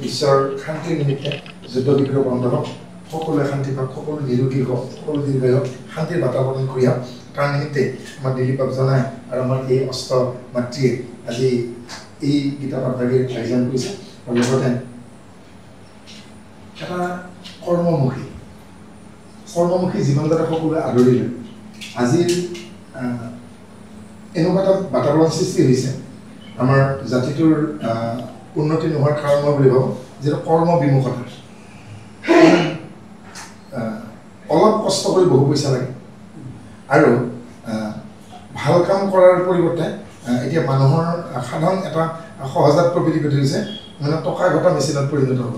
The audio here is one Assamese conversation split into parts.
বিশ্বৰ শান্তিৰ নিমিত্তে যুদ্ধ বিগ্ৰহ বন্ধ হওক, সকলোৱে শান্তি পাওক, সকলো নিৰোগী হওক, সকলো দীৰ্ঘায়ু হওক, শান্তিৰ বাতাবৰণ কৰি হওক। তাৰ নিমিত্তে আমাৰ দিলীপ বাবজনাই আৰু আমাৰ এই অস্ত্ৰ মাতৃয়ে আজি এই গীতা পাঠভাগীৰ আয়োজন কৰিছে। আৰু লগতে এটা কৰ্মমুখী জীৱন যাতে সকলোৱে আদৰি লয়। আজিৰ এনেকুৱা এটা বাতাবৰণ সৃষ্টি হৈছে আমাৰ জাতিটোৰ উন্নতি নোহোৱাৰ কাৰণ মই বুলি ভাবোঁ, যিটো কৰ্মবিমুখতা। অলপ কষ্ট কৰি বহু পইচা লাগে আৰু ভাল কাম কৰাৰ পৰিৱৰ্তে এতিয়া মানুহৰ সাধাৰণ এটা সহজাত প্ৰকৃতি গতি হৈছে মানে টকা ঘটা মেচিনত পৰিণত হ'ব।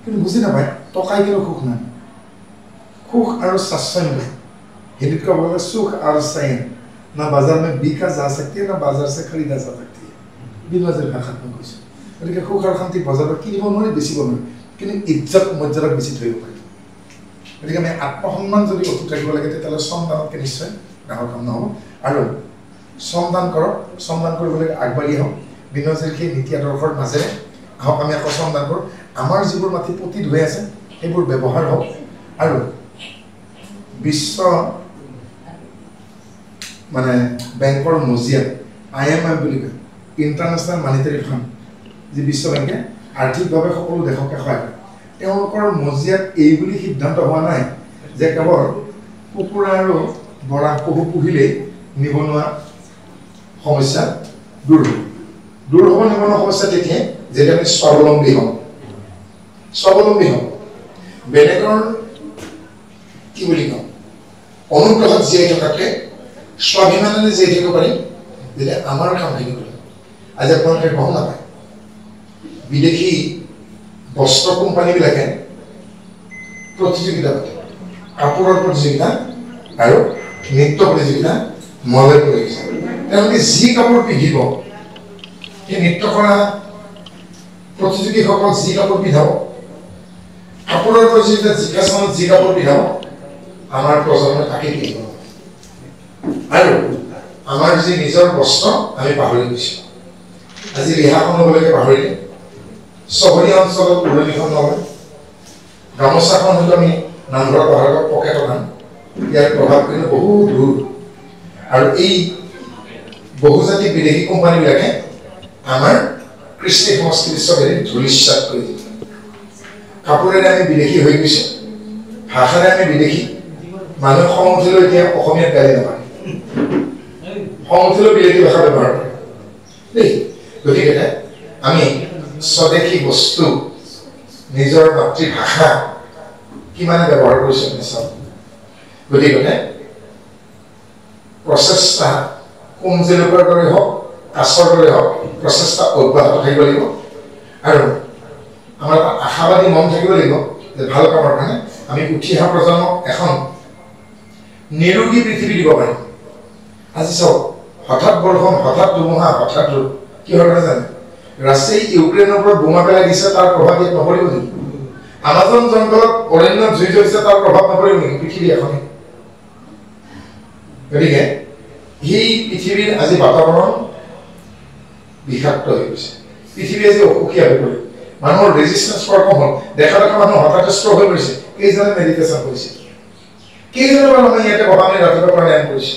কিন্তু বুজি নাপায় টকাই কিন্তু সুখ নাই। সুখ আৰু স্বাচ্ছন্দ্য हिंदी का बोला सुख और चैन ना बाजार में बिका जा सकती है ना बाजार से खरीदा जा सकती है। बिनवाजर भाषात मैं কৈছো গতিকে সুখ আৰু শান্তি বজাৰত কিনিব নোৱাৰি, বেচিব নোৱাৰি, কিন্তু ইজ্জত মৰ্যাদাক বেছি ধৰিব পাৰি। গতিকে আমি আত্মসন্মান যদি অটুট ৰাখিব লাগে তেতিয়াহ'লে শ্ৰমদানতকৈ নিশ্চয় ডাঙৰ কাম নহ'ব। আৰু শ্ৰমদান কৰক, শ্ৰমদান কৰিবলৈ আগবাঢ়ি আহক। বিনয়জীৰ সেই নীতি আদৰ্শৰ মাজেৰে আহক আমি আকৌ শ্ৰমদান কৰোঁ। আমাৰ যিবোৰ মাটি পতিত হৈ আছে সেইবোৰ ব্যৱহাৰ হওক। আৰু বিশ্ব মানে বেংকৰ মজিয়াত IMF বুলি কয়, ইণ্টাৰনেশ্যনেল মনিটাৰী ফাণ্ড, যি বিশ্ব বেংকে আৰ্থিকভাৱে সকলো দেশকে সহায় কৰে, তেওঁলোকৰ মজিয়াত এই বুলি সিদ্ধান্ত হোৱা নাই যে কেৱল কুকুৰা আৰু বৰা পশু পুহিলেই নিবনুৱা সমস্যা দূৰ হ'ব। দূৰ হ'ব নিবনুৱা সমস্যা তেতিয়া যেতিয়া আমি স্বাৱলম্বী হ'ম। বেলেগৰ কি বুলি কওঁ, অনুগ্ৰহত জীয়াই থকাতকৈ স্বাভিমানেৰে জীয়াই থাকিব পাৰিম যেতিয়া আমাৰ কামখিনি কৰিম। আজি আপোনালোকে গম নাপায়, বিদেশী বস্ত্ৰ কোম্পানীবিলাকে প্ৰতিযোগিতা পাতে, কাপোৰৰ প্ৰতিযোগিতা আৰু নৃত্য প্ৰতিযোগিতা, মডেল প্ৰতিযোগিতা। তেওঁলোকে যি কাপোৰ পিন্ধিব, সেই নৃত্য কৰা প্ৰতিযোগীসকলক যি কাপোৰ পিন্ধাব, কাপোৰৰ প্ৰতিযোগিতাত জিকা স্থানত যি কাপোৰ পিন্ধাব, আমাৰ প্ৰজন্মই তাকে পিন্ধিব। আৰু আমাৰ যি নিজৰ বস্ত্ৰ আমি পাহৰি গৈছোঁ। আজি ৰিহাখন হ'বলৈকে পাহৰিলে, চহৰীয়া অঞ্চলত উৰণিখন নলয়, গামোচাখন হয়তো আমি নামঘৰৰ পাহাৰত পকেটত আন, ইয়াৰ প্ৰভাৱ কিন্তু বহুত দূৰ। আৰু এই বহুজাতিক বিদেশী কোম্পানীবিলাকে আমাৰ কৃষ্টি সংস্কৃতি চবেই ধূলিসাৎ কৰি দিলে। কাপোৰেৰে আমি বিদেশী হৈ গৈছোঁ, ভাষাৰে আমি বিদেশী। মানুহ খং উঠিলেও এতিয়া অসমীয়াত গালি নাপায়, খং উঠিলেও বিদেশী ভাষা ব্যৱহাৰ কৰে দেই। গতিকে আমি স্বদেশী বস্তু, নিজৰ মাতৃভাষা কিমানে ব্যৱহাৰ কৰিছোঁ আমি চাওঁ। গতিকে প্ৰচেষ্টা কোমজেলুকৰ দৰে হওক, কাছৰ দৰে হওক, প্ৰচেষ্টা অব্যাহত থাকিব লাগিব। আৰু আমাৰ এটা আশাবাদী মন থাকিব লাগিব যে ভাল কামৰ কাৰণে আমি উঠি অহা প্ৰজন্মক এখন নিৰোগী পৃথিৱী দিব পাৰিম। আজি চাওক, হঠাৎ বৰষুণ, হঠাৎ ধুমুহা, হঠাৎ ৰ'দ, কি হয় জানে? ৰাছিয়াই ইউক্ৰেইনৰ ওপৰত বোমা পেলাই দিছে, তাৰ প্ৰভাৱ ইয়াত নপৰিব নেকি? আমাজন জংঘলত অৰণ্যত জুই জ্বলিছে, তাৰ প্ৰভাৱ নপৰিব নেকি পৃথিৱী এখনে? গতিকে সেই পৃথিৱীৰ আজি বাতাবৰণ বিষাক্ত হৈ গৈছে, পৃথিৱী আজি অসুখীয়া হৈ পৰিল, মানুহৰ ৰেজিষ্টেঞ্চ পাৱাৰ কম হ'ল। দেখা মানুহ হঠাৎ ষ্ট্ৰক হৈ পৰিছে। কেইজনে মেডিটেশ্যন কৰিছে? কেইজনে বাৰু আমি ইয়াতে বহা আমি ৰাতিপুৱা প্ৰাণায়াম কৰিছে?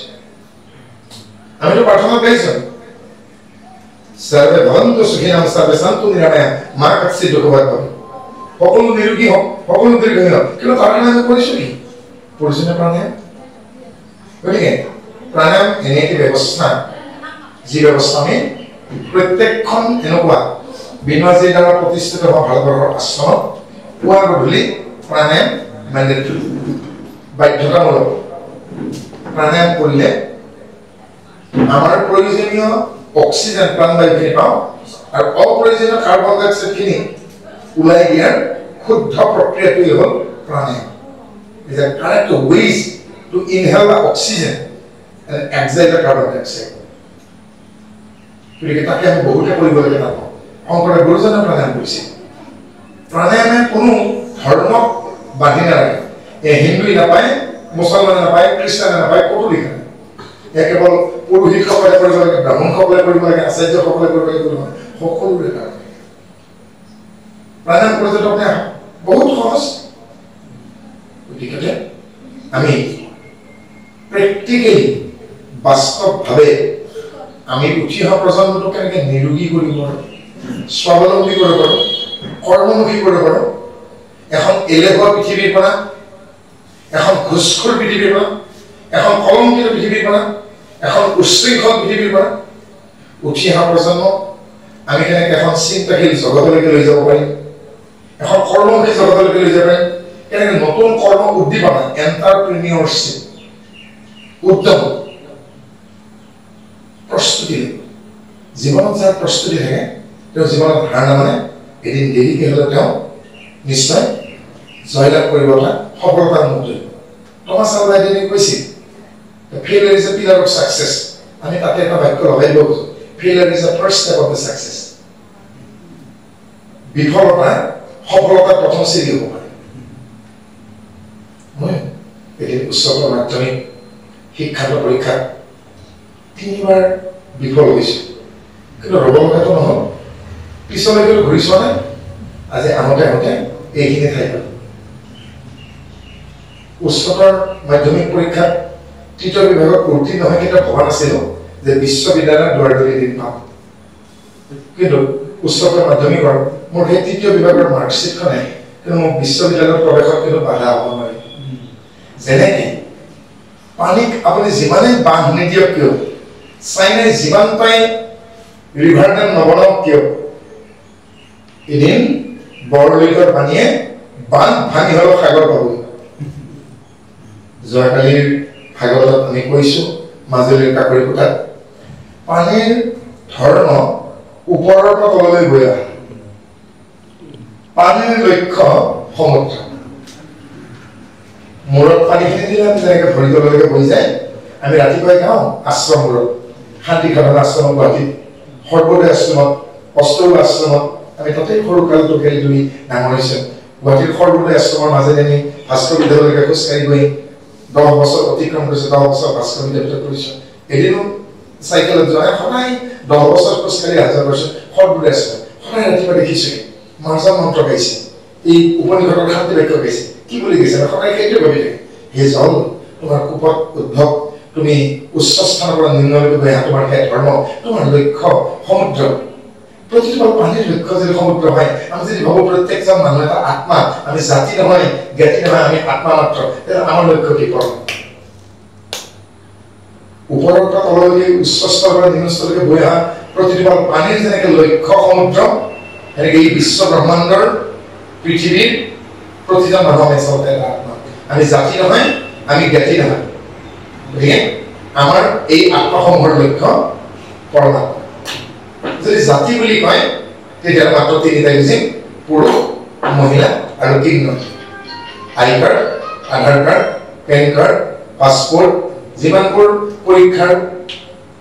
আমিতো প্ৰাৰ্থনাত গাইছো, সৰ্বে ভৱন্তু সুখিনঃ সৰ্বে সন্তু নিৰাময়াঃ মা কচ্চিৎ দুঃখভাগ্ ভৱেৎ। সকলো নিৰোগী হওক, সকলো দীৰ্ঘায়ু হওক। কিন্তু তাৰ কাৰণে আমি কৰিছো কি? কৰিছো নে প্ৰাণায়াম? গতিকে প্ৰাণায়াম এনে এটি ব্যৱস্থা, যি ব্যৱস্থা আমি প্ৰত্যেকখন এনেকুৱা বিনয়জীৰ দ্বাৰা প্ৰতিষ্ঠিত হোৱা ভাৰতবৰ্ষৰ আশ্ৰমত পুৱা গধূলি প্ৰাণায়াম মেণ্ডেটৰী, বাধ্যতামূলক। প্ৰাণায়াম কৰিলে আমাৰ প্ৰয়োজনীয় অক্সিজেন প্ৰাণবায়ুখিনি পাওঁ আৰু অপ্ৰয়োজনীয় কাৰ্বন ডাই অক্সাইডখিনি ওলাই দিয়াৰ শুদ্ধ প্ৰক্ৰিয়াটোৱেই হ'ল pranayama. Is a correct ways to inhale the oxygen and exhale the carbon ডাই অক্সাইড। গতিকে তাকে আমি বহুতে কৰিব লাগে নাপাওঁ। শংকৰদেৱ গুৰুজনে প্ৰাণায়াম কৰিছে। প্ৰাণায়ামে কোনো ধৰ্মক বান্ধি নাৰাখে। হিন্দুই নাপায়, মুছলমানে নাপায়, খ্ৰীষ্টানে নাপায়, ক'তো লিখা নাই। কেৱল পুৰোহিতসকলে কৰিব লাগে, ব্ৰাহ্মণসকলে কৰিব লাগে, আচাৰ্যসকলে কৰিব লাগে, সকলোৰে কাৰণে। প্ৰাণায়াম কৰিলে আপুনি বহুত সহজ গতিকে আমি প্ৰেক্টিকেলি বাস্তৱভাৱে আমি উঠি অহা প্ৰজন্মটোক কেনেকৈ নিৰোগী কৰিব পাৰোঁ স্বাৱলম্বী কৰিব পাৰোঁ কৰ্মমুখী কৰিব পাৰোঁ এখন এলেহুৱা পৃথিৱীৰ পৰা এখন ঘুচখোৰ পৃথিৱীৰ পৰা এখন কলংকিত পৃথিৱীৰ পৰা এখন উচ্ছৃংখল পৃথিৱীৰ পৰা উঠি অহা প্ৰজন্মক আমি কেনেকৈ এখন চিন্তাশীল জগতলৈকে লৈ যাব পাৰিম এখন কৰ্মমুখী জগতলৈকে লৈ যাব পাৰিম কেনেকৈ নতুন কৰ্ম উদ্দীপনা এণ্টাৰপ্ৰিনিয়ৰশ্বিপ উদ্যম প্ৰস্তুতি জীৱনত যাৰ প্ৰস্তুতি থাকে তেওঁ জীৱনত হাৰ নামানে এদিন দেৰিকে হ'লেও তেওঁ নিশ্চয় জয়লাভ কৰিব এটা সফলতাৰ মুখ ধৰিব টমাছ আলভা এডিনে কৈছিল failure is a pillar of success আমি তাতে এটা বাক্য লগাই দিব খোজো failure is the first step of the success বিফলতা সফলতাৰ প্ৰথম চিৰি হ'ব পাৰে মই এদিন উচ্চতৰ মাধ্যমিক শিক্ষান্ত পৰীক্ষাত 3বাৰ বিফল হৈছোঁ কিন্তু ৰ'ব লগাটো নহ'ল পিছলৈকে ঘূৰি চোৱা নাই আজি আহোঁতে এইখিনি ঠাই পালোঁ উচ্চতৰ মাধ্যমিক পৰীক্ষাত তৃতীয় বিভাগত উত্তীৰ্ণ হৈ কেতিয়াও ভবা নাছিলোঁ যে বিশ্ববিদ্যালয়ৰ দুৱাৰদলি দিন পাম কিন্তু উচ্চতৰ মাধ্যমিকৰ মোৰ সেই তৃতীয় বিভাগৰ মাৰ্কশ্বিটখনে কিন্তু মোক বিশ্ববিদ্যালয়ৰ প্ৰৱেশত কিন্তু বাধা হ'ব নোৱাৰে যেনেকৈ পানীক আপুনি যিমানেই বান্ধ নিদিয়ক কিয় চাইনাই যিমান পাই ৰিভাৰ ডেম নবনাওক কিয় এদিন বৰলৈকৰ পানীয়ে বান্ধ ভাঙি হ'লেও সাগৰ পাবই যোৱাকালিৰ ভাগৱতত আমি কৈছোঁ মাজুলীৰ কাকৰিকোটাত পানীৰ ধৰ্ম ওপৰৰ পৰা তললৈ গৈ আহে পানীৰ লক্ষ্য সমুদ্ৰ মূৰত পানীখিনি দিলে আমি যেনেকৈ ভৰি তললৈকে বৈ যায় আমি ৰাতিপুৱাই গাওঁ আশ্ৰমবোৰত শান্তি সাধনা আশ্ৰম গুৱাহাটীত সৰ্বোদয় আশ্ৰমত অষ্টৰূপ আশ্ৰমত আমি তাতেই সৰুকালটো খেলি ধৰি ডাঙৰ হৈছোঁ গুৱাহাটীৰ সৰ্বোদয় আশ্ৰমৰ মাজেৰে আমি ভাস্কৰ বিদ্যালয়লৈকে খোজকাঢ়ি গৈ 10 বছৰ অতিক্ৰম কৰিছোঁ 10 বছৰ ভাস্কৰ বিদ্যালয়ত কৰিছোঁ এদিনো চাইকেলত যোৱা সদায় 10 বছৰ খোজকাঢ়ি হাজাৰ কৰিছোঁ সৰ্বোদয় আশ্ৰম সদায় ৰাতিপুৱা দেখিছোঁ মাৰ্জন মন্ত্ৰ গাইছে এই উপনিষদৰ শান্তি বাক্য গাইছে কি বুলি কৈছে সদায় সেইটোৱে ভাবি থাকে হে জল তোমাৰ কোপত উদ্ভৱ তুমি উচ্চ স্থানৰ পৰা নিম্নলৈকে গৈ আহা তোমাৰ সেই ধৰ্ম তোমাৰ লক্ষ্য সমুদ্ৰ প্ৰতিটো পানীৰ লক্ষ্য যদি সমুদ্ৰ হয় আমি যদি ভাবোঁ প্ৰত্যেকজন মানুহ এটা আত্মা আমি জাতি নহয় জ্ঞাতি নহয় আমি আত্মা মাত্ৰ তেতিয়া আমাৰ লক্ষ্য কি কৰ্ম ওপৰৰ পৰা তললৈকে উচ্চ স্তৰৰ পৰা নিম্ন স্তৰলৈকে বৈ অহা প্ৰতিটো পানীৰ যেনেকৈ লক্ষ্য সমুদ্ৰ এনেকৈ এই বিশ্ব ব্ৰহ্মাণ্ডৰ পৃথিৱীৰ প্ৰতিজন মানুহ আমি আচলতে এটা আত্মা আমি জাতি নহয় আমি জ্ঞাতি নহয় গতিকে আমাৰ এই আত্মাসমূহৰ লক্ষ্য পৰমাত্মা যদি জাতি বুলি কয় তেতিয়া মাত্ৰ তিনিটা বুজিম পুৰুষ মহিলা আৰু কিন্ন আই কাৰ্ড আধাৰ কাৰ্ড পেন কাৰ্ড পাছপোৰ্ট যিমানবোৰ পৰীক্ষাৰ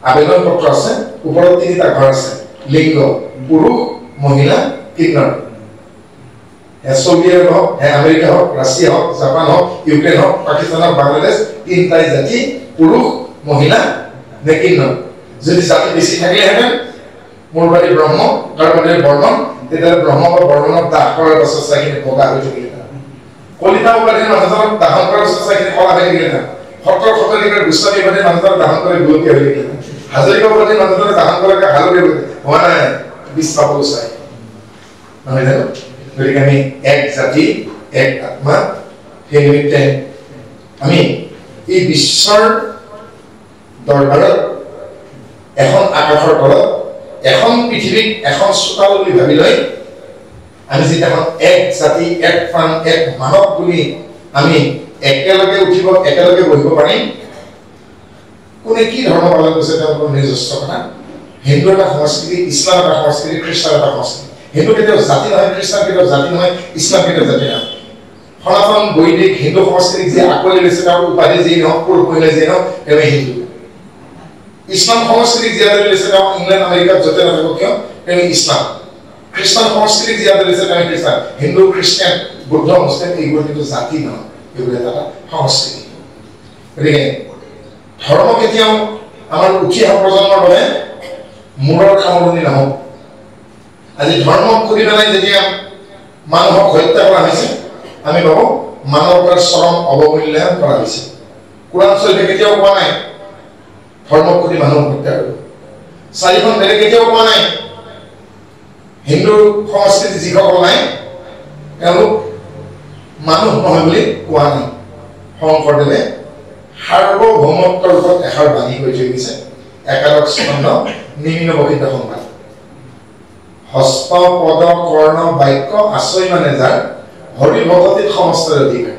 আবেদন পত্ৰ আছে ওপৰত তিনিটা ঘৰ আছে লিংগ পুৰুষ মহিলা কিন্নৰ ছৌদি আৰব হওক আমেৰিকা হওক ৰাছিয়া হওক জাপান হওক ইউক্ৰেইন হওক পাকিস্তান হওক বাংলাদেশ তিনিটাই জাতি পুৰুষ মহিলা নে কিন্নৰ যদি জাতি বেছি থাকিলেহেঁতেন মোৰ বাৰী ব্ৰহ্ম তাৰ বাৰী বৰ্মন তেতিয়াহ'লে ব্ৰহ্ম বা বৰ্মনক দাহ কৰাৰ পাছত চাইখিনি বগা হৈ থাকিলেহেঁতেন কলিতা উপাধিৰ মানুহজনক দাহন কৰাৰ পাছত চাইখিনি কলা হৈ থাকিলেহেঁতেন সত্তৰ শতাধিকাৰ গোস্বামী উপাধিৰ মানুহজনক দাহন কৰি গোলকীয়া হৈ থাকিলেহেঁতেন হাজৰিকা উপাধিৰ মানুহজনক দাহন কৰাকে হালধীয়া হোৱা নাই বিশ্বাসও চাই নহয় জানো গতিকে আমি এক জাতি এক আত্মা সেই নিমিত্তে আমি এই বিশ্বৰ দৰবাৰত এখন আকাশৰ তলত এখন পৃথিৱীক এখন চোতাল বুলি ভাবি লৈ আমি যেতিয়া এক জাতি এক প্ৰাণ এক মানৱ বুলি আমি একেলগে উঠিব একেলগে বহিব পাৰিম কোনে কি ধৰ্ম পালন কৰিছে তেওঁলোকৰ নিজস্ব কথা হিন্দু এটা সংস্কৃতি ইছলাম এটা সংস্কৃতি খ্ৰীষ্টান এটা সংস্কৃতি হিন্দু কেতিয়াও জাতি নহয় খ্ৰীষ্টান কেতিয়াও জাতি নহয় ইছলাম কেতিয়াও জাতি নহয় সনাতন বৈদিক হিন্দু সংস্কৃতিক যে আকোৱালি লৈছে তেওঁৰ উপাধি যি নহওক পুৰুষ মহিলা যি নহওক তেওঁ হিন্দু ইছলাম সংস্কৃতিক জীয়াই লৈছে তেওঁ ইংলেণ্ড আমেৰিকাত য'তে নাথাকক কিয় তেওঁ ইছলাম খ্ৰীষ্টান সংস্কৃতিক জীয়াই লৈছে তেওঁ খ্ৰীষ্টান হিন্দু খ্ৰীষ্টান বুদ্ধ মুছলিম এইবোৰ কিন্তু জাতি নহয় এইবোৰ এটা সংস্কৃতি গতিকে ধৰ্ম কেতিয়াও আমাৰ উঠি অহা প্ৰজন্মৰ বাবে মূৰৰ খামৰণি নহওক আজি ধৰ্মক খুলি পেলাই যেতিয়া মানুহক হত্যা কৰা হৈছে আমি ভাবো মানৱতাৰ চৰম অৱমূল্যায়ন কৰা হৈছে কোৰাণ শৰীফে কেতিয়াও কোৱা নাই ধৰ্মক প্ৰতি মানুহক হত্যা কৰিব চাৰিখন বেলেগ কেতিয়াও কোৱা নাই হিন্দু সংস্কৃতি যিসকল নাই তেওঁলোক মানুহ নহয় বুলি কোৱা নাই শংকৰদেৱে সাৰ্বভৌমত্বৰ ওপৰত এষাৰ বাণী কৰি থৈ গৈছে একাদশ স্কন্ধ নিম্ন বহিত সংবাদ হস্ত পদ কৰ্ণ বাক্য আশ্ৰয় মানে যাৰ হৰি ভগৱতীত সমস্ত অধিকাৰ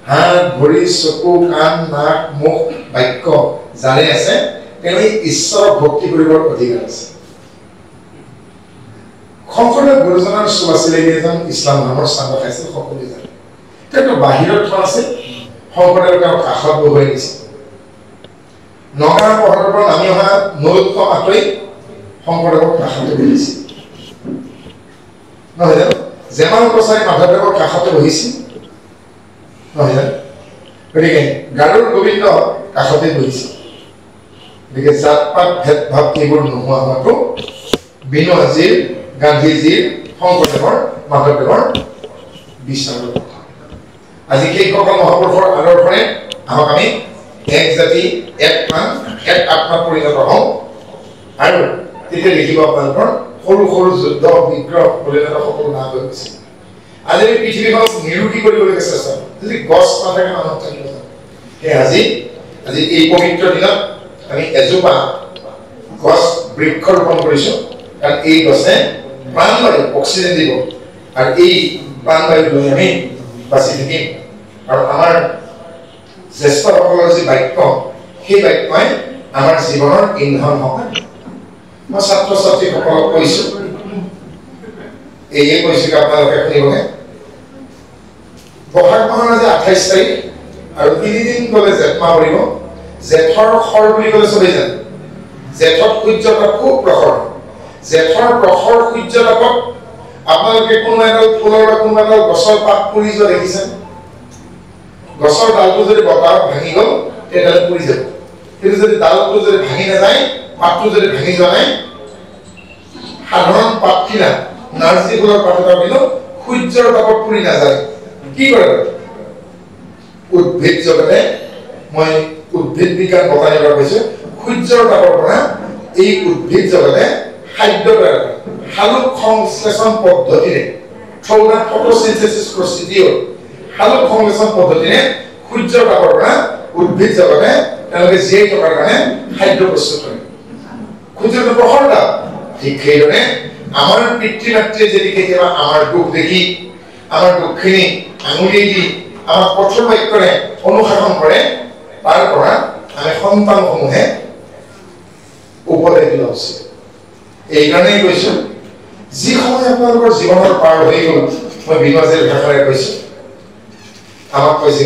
হাত ভৰি চকু কাণ নাক মুখ বাক্য যাৰে আছে তেওঁ ঈশ্বৰক ভক্তি কৰিবৰ অধিকাৰ আছে শংকৰদেৱ গুৰুজনাৰ সুবাছিলে এজন ইছলাম নামৰ স্থান খাইছিল সকলোৱে জানে তেওঁ বাহিৰত থোৱা আছিল শংকৰদেৱ তেওঁৰ কাষত বহুৱাই দিছিল নগাঁও পহাৰৰ পৰা নামি অহা নৰোত্তম আঁতৰি শংকৰদেৱৰ কাষতে বহিছিল নহয় জানো জেমাল কছাৰী মাধৱদেৱৰ কাষতে বহিছিল নহয় জানো গতিকে গাৰুৰ গোবিন্দ কাষতে বহিছিল গতিকে জাত পাত ভেদ ভাৱ এইবোৰ নোহোৱা হোৱাটো বিনু হাজিৰ গান্ধীজীৰ শংকৰদেৱৰ মাধৱদেৱৰ বিচাৰৰ কথা আজি সেইসকল মহাপুৰুষৰ আদৰ্শৰে আহক আমি এক জাতি এক প্ৰাণ এক আত্মাত পৰিণত হওঁ আৰু তেতিয়া দেখিব আপোনালোকৰ সৰু সৰু যুদ্ধ বিগ্ৰহ বলিদান সকলো না হৈ গৈছে আজি আমি পৃথিৱীখনক নিৰোগী কৰিবলৈ চেষ্টা কৰোঁ যদি গছ নাথাকে মানুহ থাকিব সেই আজি এই পবিত্ৰ দিনত আমি এজোপা গছ বৃক্ষ ৰোপণ কৰিছোঁ কাৰণ এই গছে প্ৰাণবায়ু অক্সিজেন দিব আৰু এই প্ৰাণবায়ু লৈ আমি বাচি থাকিম আৰু আমাৰ জ্যেষ্ঠসকলৰ যি বাক্য সেই বাক্যই আমাৰ জীৱনৰ ইন্ধন হ'ব মই ছাত্ৰ ছাত্ৰীসকলক কৈছোঁ এয়ে কৈছোঁ কি আপোনালোকে শুনিবনে বহাগ মাহৰ আজি 28 তাৰিখ আৰু 3 দিন গ'লে জেঠ মাহ পৰিব জেঠৰ খৰ বুলি ক'লে চবেই জানে জেঠত সূৰ্যতা খুব প্ৰখৰ জেঠৰ প্ৰখৰ সূৰ্যতাপত আপোনালোকে কোনোবা এডাল ফুলৰ বা কোনোবা এডাল গছৰ পাত পৰি যোৱা দেখিছে গছৰ ডালটো যদি বতাহ ভাঙি গ'ল তেতিয়াহ'লে পৰি যাব কিন্তু যদি ডালটো যদি ভাঙি নাযায় পাতটো যদি ভাঙি যোৱা নাই সাধাৰণ পাত কিনা নাৰ্জী ফুলৰ পাত এটা দিলেও সূৰ্যৰ তাপত পৰি নাযায় কি কৰে উদ্ভিদ জগতে মই উদ্ভিদ বিজ্ঞান বটানীৰ পৰা কৈছোঁ সূৰ্যৰ তাপৰ পৰা এই উদ্ভিদ জগতে খাদ্য তৈয়াৰ কৰে সালোক সংশ্লেষণ পদ্ধতিৰে থ্ৰুআউট ফটোসিনথেসিস প্ৰচিডিউৰ সালোক সংশ্লেষণ পদ্ধতিৰে সূৰ্যৰ তাপৰ পৰা উদ্ভিদ জগতে তেওঁলোকে জীয়াই থকাৰ কাৰণে খাদ্য প্ৰস্তুত কৰে সূৰ্যৰ প্ৰখৰতা ঠিক সেইদৰে আমাৰ পিতৃ মাতৃয়ে যদি কেতিয়াবা আমাৰ দুখ দেখি আমাৰ দুখখিনি আঙুলি দি আমাক কঠোৰ বাক্যৰে অনুশাসন কৰে তাৰ পৰা আমি সন্তানসমূহে উপদেশ লোৱা উচিত এইকাৰণেই কৈছোঁ যি সময় আপোনালোকৰ জীৱনৰ পাৰ হৈ গ'ল মই বিনজীৰ ভাষাৰে কৈছোঁ আমাক কৈছে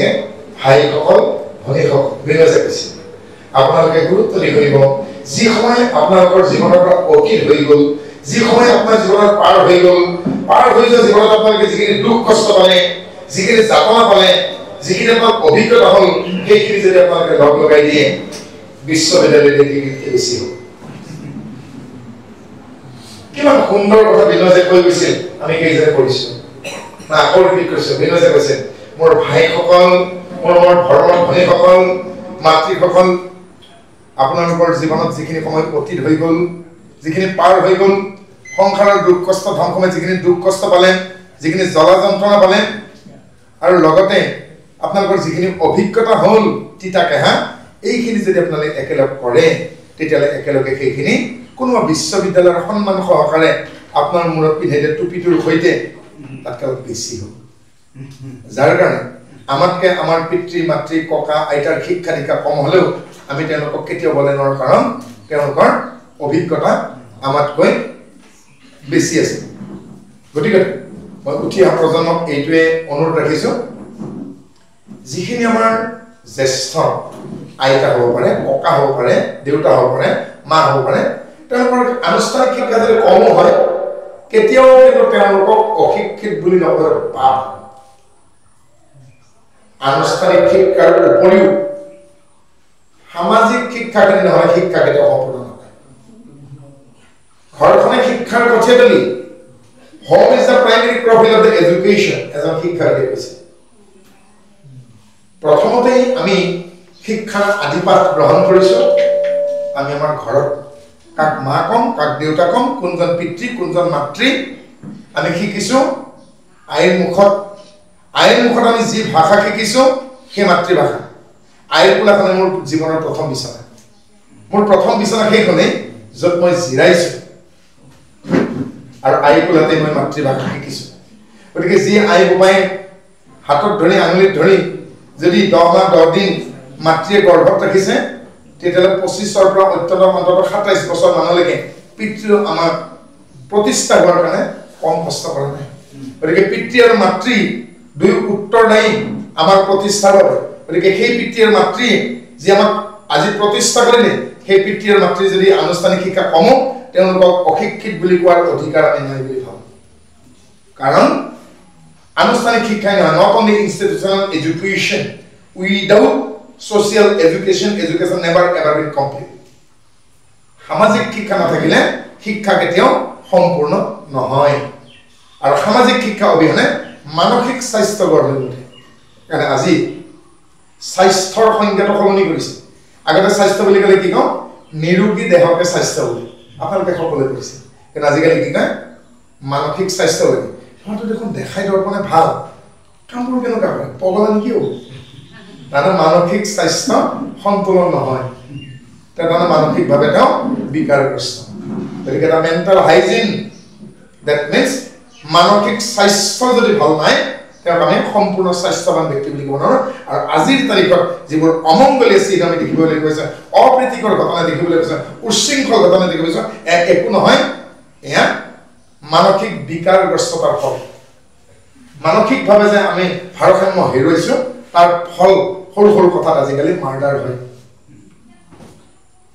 ভাইসকল ভনীসকল বিনজে কৈছে আপোনালোকে গুৰুত্ব দি শুনিব যি সময় আপোনালোকৰ জীৱনৰ পৰা অতীত হৈ গ'ল যি সময় আপোনাৰ জীৱনৰ পাৰ হৈ গ'ল পাৰ হৈ যোৱা জীৱনত আপোনালোকে যিখিনি দুখ কষ্ট পালে যিখিনি যাতনা পালে যিখিনি আপোনাৰ অভিজ্ঞতা হ'ল সেইখিনি যদি আপোনালোকে লগ লগাই দিয়ে বিশ্ববিদ্যালয়ত ডিগ্ৰীতকৈ বেছি হ'ব কিমান সুন্দৰ কথা বিনজে কৈ গৈছিল আমি কেইজনে কৰিছোঁ না আকৌ ৰিপিট কৰিছোঁ বিনজে কৈছে মোৰ ভাইসকল মোৰ ধৰ্মৰ ভনীসকল মাতৃসকল আপোনালোকৰ জীৱনত যিখিনি সময় অতীত হৈ গ'ল যিখিনি পাৰ হৈ গ'ল সংসাৰৰ দুখ কষ্ট ধ্বংসমে যিখিনি দুখ কষ্ট পালে যিখিনি জ্বলা যন্ত্ৰণা পালে আৰু লগতে আপোনালোকৰ যিখিনি অভিজ্ঞতা হ'ল তিতা কেহা এইখিনি যদি আপোনালোকে একেলগ কৰে তেতিয়াহ'লে একেলগে সেইখিনি কোনোবা বিশ্ববিদ্যালয়ৰ সন্মান সহকাৰে আপোনাৰ মূৰত পিন্ধাই দিয়া টুপিটোৰ সৈতে তাতকৈ বেছি হ'ব যাৰ কাৰণে আমাতকৈ আমাৰ পিতৃ মাতৃ ককা আইতাৰ শিক্ষা দীক্ষা কম হ'লেও আমি তেওঁলোকক কেতিয়াও বলে নোৱাৰোঁ কাৰণ তেওঁলোকৰ অভিজ্ঞতা আমাতকৈ বেছি আছে গতিকে মই উঠি অহা প্ৰজন্মক এইটোৱে অনুৰোধ ৰাখিছোঁ যিখিনি আমাৰ জ্যেষ্ঠ আইতা হ'ব পাৰে ককা হ'ব পাৰে দেউতা হ'ব পাৰে মা হ'ব পাৰে তেওঁলোকৰ আনুষ্ঠানিক শিক্ষা যদি কমো হয় কেতিয়াও কিন্তু তেওঁলোকক অশিক্ষিত বুলি নকয় পাপ আনুষ্ঠানিক শিক্ষাৰ উপৰিও সামাজিক শিক্ষাখিনি নহ'লে শিক্ষা কেতিয়াও সম্পূৰ্ণ নহয় ঘৰখনে শিক্ষাৰ পথে তুলি Home is the primary profile of the education এজন শিক্ষাৰ্থী কৈছে প্ৰথমতে আমি শিক্ষাৰ আদিপাঠ গ্ৰহণ কৰিছো আমি আমাৰ ঘৰত কাক মা কম কাক দেউতা কম কোনজন পিতৃ কোনজন মাতৃ আমি শিকিছো আইৰ মুখত আমি যি ভাষা শিকিছো সেই মাতৃভাষা আইৰ কোলাখনে মোৰ জীৱনৰ প্ৰথম বিছনা মোৰ প্ৰথম বিছনা সেইখনেই য'ত মই জিৰাইছো আৰু আইৰ কোলাতে মই মাতৃভাষা শিকিছো গতিকে যি আই বোপাই হাতত ধৰি আঙুলিত ধৰি যদি 10 মাহ 10 দিন মাতৃয়ে গৰ্ভত ৰাখিছে তেতিয়ালে 25 পৰা অত্যন্তম অন্তত 27 বছৰ মানলৈকে পিতৃ আমাৰ প্ৰতিষ্ঠা হোৱাৰ কাৰণে কম কষ্ট কৰা নাই গতিকে পিতৃ আৰু মাতৃ দুই উত্তৰদায়ী আমাৰ প্ৰতিষ্ঠাৰ বাবে গতিকে সেই পিতৃ আৰু মাতৃ যি আমাক আজি প্ৰতিষ্ঠা কৰিলে সেই পিতৃ আৰু মাতৃ যদি আনুষ্ঠানিক শিক্ষা কম তেওঁলোকক অশিক্ষিত বুলি কোৱাৰ অধিকাৰ আমি নাই বুলি ভাবো কাৰণ আনুষ্ঠানিক শিক্ষা not only institutional education without social education never ever been complete সামাজিক শিক্ষা নাথাকিলে শিক্ষা কেতিয়াও সম্পূৰ্ণ নহয় আৰু সামাজিক শিক্ষা অবিহনে মানসিক স্বাস্থ্য গঢ় লৈ উঠে কাৰণ আজি স্বাস্থ্যৰ সংজ্ঞাটো সলনি কৰিছে আগতে স্বাস্থ্য বুলি ক'লে কি কওঁ নিৰোগী দেহকে স্বাস্থ্য বুলি আপোনালোকে সকলোৱে কৈছে কিন্তু আজিকালি কি কয় মানসিক স্বাস্থ্য বুলি হয়তো দেখোন দেখাই দৰ্পণে ভাল কামবোৰ কেনেকুৱা কৰে পগলা নেকি হ'ব তাৰ মানসিক স্বাস্থ্য সন্তুলন নহয় তাৰ মানসিকভাৱে তেওঁ বিকাৰগ্ৰস্ত গতিকে এটা মেণ্টেল হাইজিন that means মানসিক স্বাস্থ্য যদি ভাল নাই তেওঁক আমি সম্পূৰ্ণ স্বাস্থ্যৱান ব্যক্তি বুলি ক'ব নোৱাৰো আৰু আজিৰ তাৰিখত যিবোৰ অমংগলীয় চিন আমি দেখিবলৈ গৈছে অপ্ৰীতিকৰ ঘটনা দেখিবলৈ গৈছে উচ্ছৃংখল ঘটনা দেখিবলৈ গৈছে একো নহয় এয়া মানসিক বিকাৰগ্ৰস্ততাৰ ফল মানসিকভাৱে যে আমি ভাৰসাম্য হেৰুৱাইছো তাৰ ফল সৰু সৰু কথাত আজিকালি মাৰ্ডাৰ হয়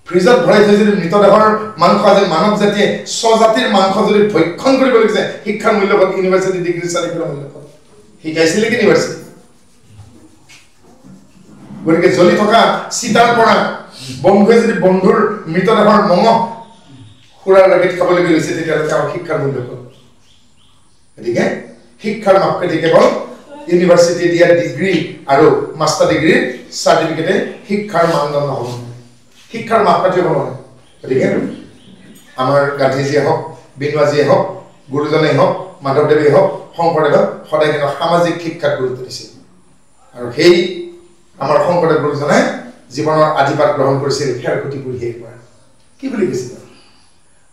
ফ্ৰিজত ভৰাই থৈ যদি মৃতদেহৰ মাংস আজি মানৱ জাতিয়ে স্বজাতিৰ মাংস যদি ভক্ষণ কৰিব লাগিছে শিক্ষাৰ মূল্যবোধ ইউনিভাৰ্চিটি ডিগ্ৰী চাৰ্টিফিকেটৰ মূল্যবোধ শিকাইছিলে কি ইউনিভাৰ্চিটি গতিকে জ্বলি থকা চিতাৰ পৰা বন্ধুৱে যদি বন্ধুৰ মৃতদেহৰ মঙহ খুৰাৰ লাগেত খাবলৈ গৈছে তেতিয়াহ'লে তেওঁৰ শিক্ষাৰ মূল্যবোধ গতিকে শিক্ষাৰ মাপকাঠি কেৱল ইউনিভাৰ্চিটি দিয়া ডিগ্ৰী আৰু মাষ্টাৰ ডিগ্ৰীৰ চাৰ্টিফিকেটে শিক্ষাৰ মানদণ্ড হ'ব শিক্ষাৰ মাপকাঠি হ'ব নোৱাৰে গতিকে আমাৰ গান্ধীজীয়ে হওক বিনোৱাজীয়ে হওক গুৰুজনেই হওক মাধৱদেৱে হওক শংকৰদেৱে সদায় কিন্তু সামাজিক শিক্ষাত গুৰুত্ব দিছিল আৰু সেই আমাৰ শংকৰদেৱ গুৰুজনে জীৱনৰ আদিপাঠ গ্ৰহণ কৰিছিল খেৰকুটি বুঢ়ীৰ পৰা কি বুলি কৈছিল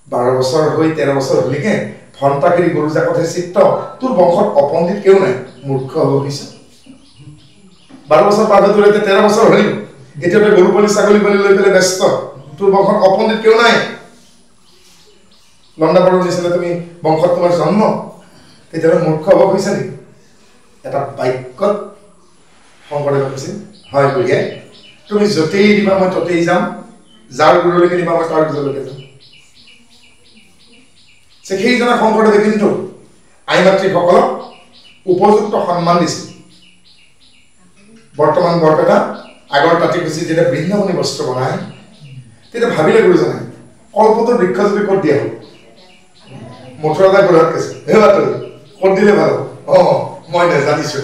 12 বছৰ হৈ 13 বছৰ হলিকে ঘণ্টাকেৰি গৰু জাকতহে চিত্ত তোৰ বংশত অপণ্ডিত কেউ নাই মূৰ্খ হ'ব পিছে 12 বছৰ পাৰ হৈ তোৰ 13 বছৰ হলি এতিয়া তই গৰু পোৱালি ছাগলী পোৱালি লৈ পেলাই ব্যস্ত তোৰ বংশত অপণ্ডিত কেউ নাই লণ্ডা পৰৰ নিচিনা তুমি বংশত তোমাৰ জন্ম তেতিয়াহ'লে মূৰ্খ হ'ব কৈছা নেকি এটা বাক্যত শংকৰদেৱে কৈছিল হয় বুঢ়ীয়ে তুমি য'তেই দিবা মই ত'তেই যাম যাৰ গুৰুলৈকে দিবা মই তাৰ গুৰুলৈকে যাম সেইজনা শংকৰদেৱে কিন্তু আই মাতৃসকলক উপযুক্ত সন্মান দিছিল বৰ্তমান বৰপেটা আগৰ তাঁতিকুচি যেতিয়া বৃন্দাবনী বস্ত্ৰ বনায় তেতিয়া ভাবিলে গুৰুজনে কল্পতৰ বৃক্ষ যদি ক'ত দিয়া হ'ল মথুৰাদাই বঢ়াত কৈছে হে বাতৰি ক'ত দিলে ভাল হ'ব মই নেজানিছোঁ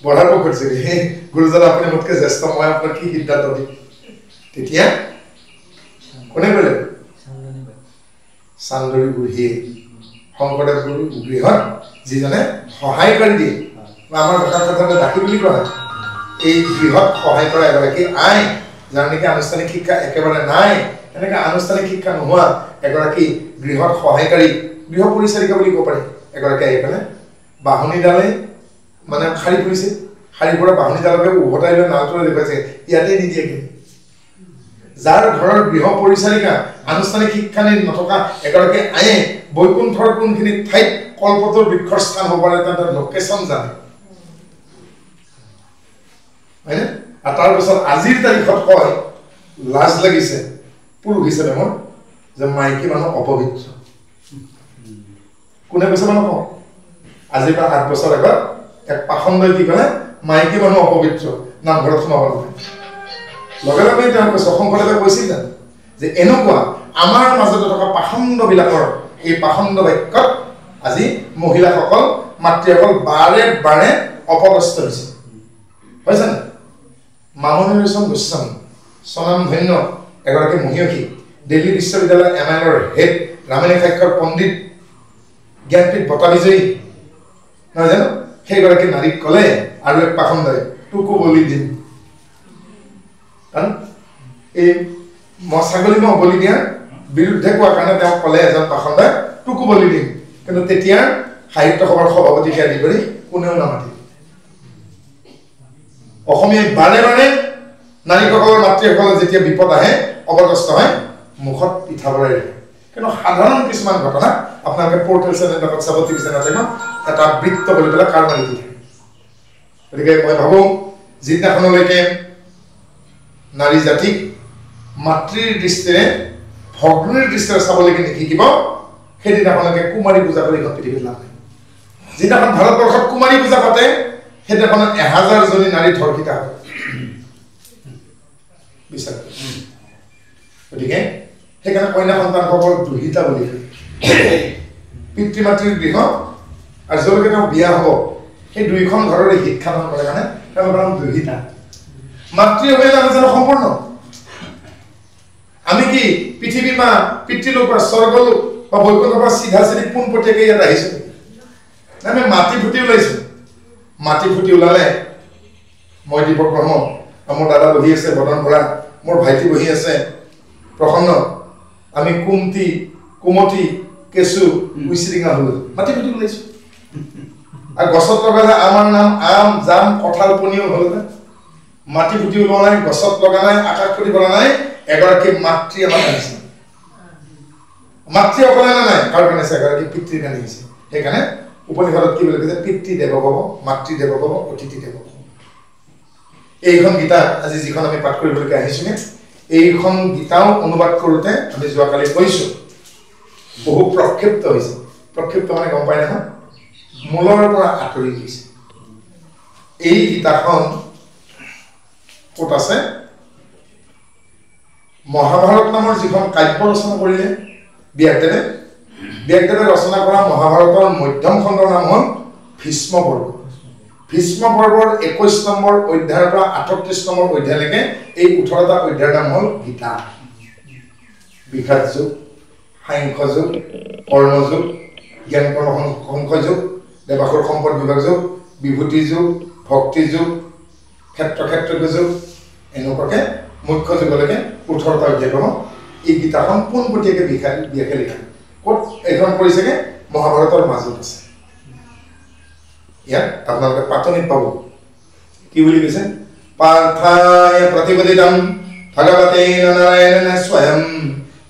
বঢ়াৰ পক্ষত কৈছে হে গুৰুজন আপুনি মোতকৈ জ্যেষ্ঠ মই আপোনাক কি সিদ্ধান্ত দিম তেতিয়া কোনে ক'লে চান্দৰী বুঢ়ীয়ে শংকৰদেৱ গুৰু গৃহত যিজনে সহায় কৰি দিয়ে বা আমাৰ কথা দাখি বুলি কোৱা হয় এই গৃহত সহায় কৰা এগৰাকী আই যাৰ নেকি আনুষ্ঠানিক শিক্ষা একেবাৰে নাই এনেকৈ আনুষ্ঠানিক শিক্ষা নোহোৱা এগৰাকী গৃহত সহায়কাৰী গৃহ পৰিচাৰিকা বুলি ক'ব পাৰি এগৰাকী আহি পেলাই বাঢ়নীডালে মানে শাৰী ফুৰিছে শাৰী পৰা বাঢ়নীডালকে উভতাই লৈ নালটোৰে দেখুৱাইছে ইয়াতে নিদিয়ে কিন্তু যাৰ ঘৰৰ গৃহ পৰিচাৰিকা আনুষ্ঠানিক শিক্ষা নথকা এগৰাকী আয়ে বৈকুণ্ঠৰ কোনখিনি ঠাইত কল্পতৰ বৃক্ষৰ স্থান হ'ব পাৰে তাৰ লোকেশ্যন জানে হয়নে আৰু তাৰপিছত আজিৰ তাৰিখত কয় লাজ লাগিছে পুৰুষ হিচাপে মোৰ যে মাইকী মানুহ অপবিত্ৰ কোনে কৈছে মানুহ কওঁ আজিৰ পৰা 8 বছৰ আগত এক পাখণ্ডই কি ক'লে মাইকী মানুহ অপবিত্ৰ নামঘৰত সোমাব নহয় লগে লগে তেওঁ কৈছে শংকৰদেৱে কৈছিল যে এনেকুৱা আমাৰ মাজতে থকা পাখণ্ডবিলাকৰ এই পাখণ্ড বাক্যত আজি মহিলাসকল মাতৃসকল বাৰে বাৰে অপদস্থ হৈছে না মামনি ৰয়ছম গোস্বামী স্বনামধন্য এগৰাকী মহিয়সী দিল্লী বিশ্ববিদ্যালয়ৰ MILৰ হেড ৰামায়ণ সাক্ষৰ পণ্ডিত জ্ঞানপীঠ বঁটা বিজয়ী নহয় জানো সেইগৰাকী নাৰীক ক'লে আৰু এক পাখণ্ডই টুকু বলি দিম কাৰণ এই ছাগলী মহ বলি দিয়াৰ বিৰুদ্ধে কোৱাৰ কাৰণে তেওঁ ক'লে এজন পাখণ্ডই টুকু বলি দিম কিন্তু তেতিয়া সাহিত্য সভাৰ সভাপতিকে আদি কৰি কোনেও নামাতিল অসমীয়াই বাৰে বাৰে নাৰীসকলৰ মাতৃসকলৰ যেতিয়া বিপদ আহে অৱগস্ত হয় মুখত পিঠা ভৰাই দিয়ে কিন্তু সাধাৰণ কিছুমান ঘটনা আপোনালোকে পৰ্টেল চেনেলত চাব টিভি চেনেলত এটা বৃত্ত বুলি পেলাই কাৰ মাৰি দিয়ে গতিকে মই ভাবোঁ যিদিনাখনলৈকে নাৰী জাতিক মাতৃৰ দৃষ্টিৰে ভগ্নীৰ দৃষ্টিৰে চাবলৈকে নিশিকিব সেইদিনাখনলৈকে কুমাৰী পূজা কৰি পৃথিৱীত লাভ নাই যিদিনাখন ভাৰতবৰ্ষত কুমাৰী পূজা পাতে সেইদিনাখন 1000 জনী নাৰী ধৰ্ষিতা হয় বিচাৰ গতিকে সেইকাৰণে কন্যা সন্তানসকল দুহিতা বুলি পিতৃ মাতৃৰ গৃহ আৰু য'লৈকে তেওঁ বিয়া হ'ব সেই দুইখন ঘৰৰে শিক্ষাদান কৰে কাৰণে তেওঁলোকৰ নাম দুহিতা মাতৃ অৱহেলা হৈছে সম্পূৰ্ণ আমি কি পৃথিৱীৰ পৰা পিতৃলোক পৰা স্বৰ্গলোক বা বৈকুণ্ঠৰ পৰা চিধা চিধি পোনপটীয়াকৈ ইয়াত আহিছোঁ আমি মাটি ফুটি ওলাইছোঁ মাটি ফুটি ওলালে মই দীপক ব্ৰহ্ম মোৰ দাদা বহি আছে বদন বৰা মোৰ ভাইটি বহি আছে প্ৰসন্ন আমি কুমতি কুমতি কেঁচু উইচিৰিঙা হ'ল মাটি ফুটি ওলাইছোঁ আৰু গছত লগালে আমাৰ নাম আম জাম কঁঠাল পনিয়ল হ'ল মাটি ফুটি ওলোৱা নাই গছত লগা নাই আকাশ ফুটি পৰা নাই এগৰাকী মাতৃ আমাক আনিছে মাতৃ অকলে নাই কাৰ কাৰণে এগৰাকী পিতৃৰ কাৰণে আহিছে সেইকাৰণে উপনিষদত কি বুলি কৈছে পিতৃ দেৱ ভৱ মাতৃ দেৱ ভৱ অতিথি দেৱ ভৱ এইখন গীতা আজি যিখন আমি পাঠ কৰিবলৈকে আহিছোঁগে এইখন গীতাও অনুবাদ কৰোঁতে আমি যোৱাকালি কৈছোঁ বহু প্ৰক্ষিপ্ত হৈছে প্ৰক্ষিপ্ত মানে গম পাই নহয় মূলৰ পৰা আঁতৰি গৈছে এই গীতাখন ক'ত আছে মহাভাৰত নামৰ যিখন কাব্য ৰচনা কৰিলে ব্যাসদেৱে ৰচনা কৰা মহাভাৰতৰ মধ্যম খণ্ডৰ নাম হ'ল ভীষ্ম পৰ্ব ভীষ্ম পৰ্বৰ 21 নম্বৰ অধ্যায়ৰ পৰা 38 নম্বৰ অধ্যায়লৈকে এই 18টা অধ্যায়ৰ নাম হ'ল গীতা বিঘাত যুগ সাংখ্য যুগ কৰ্ণ যুগ জ্ঞান কৰ্ম সংখ্য যুগ দেৱাসুৰ সম্পদ বিভাগ যুগ বিভূতি যুগ ভক্তি যুগ ক্ষেত্ৰজ্ঞ যুগ এনেকুৱাকৈ মুখ্য যুগলৈকে 18টা অধ্যায় পাব এই গীতাখন পোনপটীয়াকৈ ব্যাসে লিখা ক'ত এইখন কৰিছেগৈ মহাভাৰতৰ মাজত আছে ইয়াত আপোনালোকে পাতনিত পাব কি বুলি কৈছে পাर्थाय प्रतिपदितं भगवतेन नारायणेन स्वयं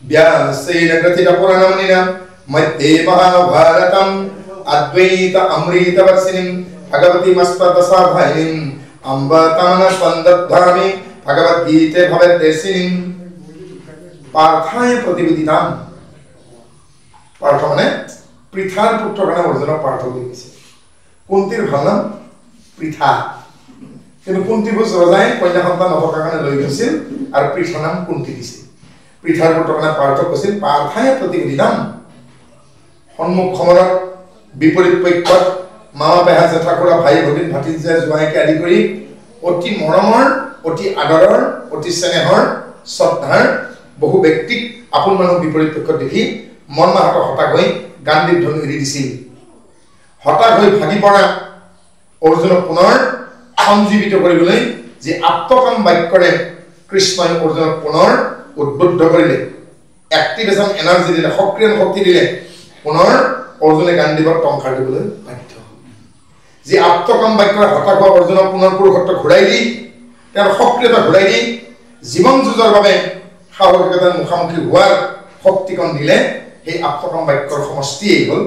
व्यासेन ग्रथित पुराणमुनिना मध्ये महाभारतम् अद्वैत अमृतवर्षिणीं भगवतीमस्पदसाभायिनीं अम्ब तमनस्पन्दद्धामि भगवद्गीते भवेद्देशिनीं पार्थाय प्रतिपदितं पार्थ माने पृथार पुत्र কাৰণে অৰ্জুনক পাৰ্থ বুলি কৈছে কুন্তিৰ ভাল নাম পৃথা কিন্তু কুন্তিভোজ ৰজাই কন্যা সন্তান নথকাৰ কাৰণে লৈ গৈছিল আৰু পৃথাৰ নাম কুন্তি দিছিল পৃথাৰ পুত্ৰ কাৰণে পাৰ্থ কৈছিল পাर्थায় প্ৰতিপদিনাম সন্মুখ সমৰত বিপৰীত পক্ষত মামা পেহা জেঠা খুৰা ভাই ভগিন ভাতিজা জোৱাইকে আদি কৰি অতি মৰমৰ অতি আদৰৰ অতি স্নেহৰ শ্ৰদ্ধাৰ বহু ব্যক্তিক আপোন মানুহ বিপৰীত পক্ষত দেখি মন মাহত হতাশ হৈ গান্ধীৰ ধন এৰি দিছিল হতাশ হৈ ভাগি পৰা অৰ্জুনক পুনৰ সঞ্জীৱিত কৰিবলৈ যে আত্মকাম বাক্যৰে কৃষ্ণই অৰ্জুনক পুনৰ উদ্বুদ্ধ কৰিলে এক্টিভেশ্যন এনাৰ্জি দিলে সক্ৰিয় শক্তি দিলে পুনৰ অৰ্জুনে গান্ধীবক টংকাৰ দিবলৈ বাধ্য যে আত্মকাম বাক্যৰে হতাশ হোৱা অৰ্জুনক পুনৰ পুৰুষত্ব ঘূৰাই দি তেওঁৰ সক্ৰিয়তা ঘূৰাই দি জীৱন যুঁজৰ বাবে সাহসিকতাৰ মুখামুখি হোৱাৰ শক্তিকণ দিলে সেই আত্মকাম বাক্যৰ সমষ্টিয়েই হ'ল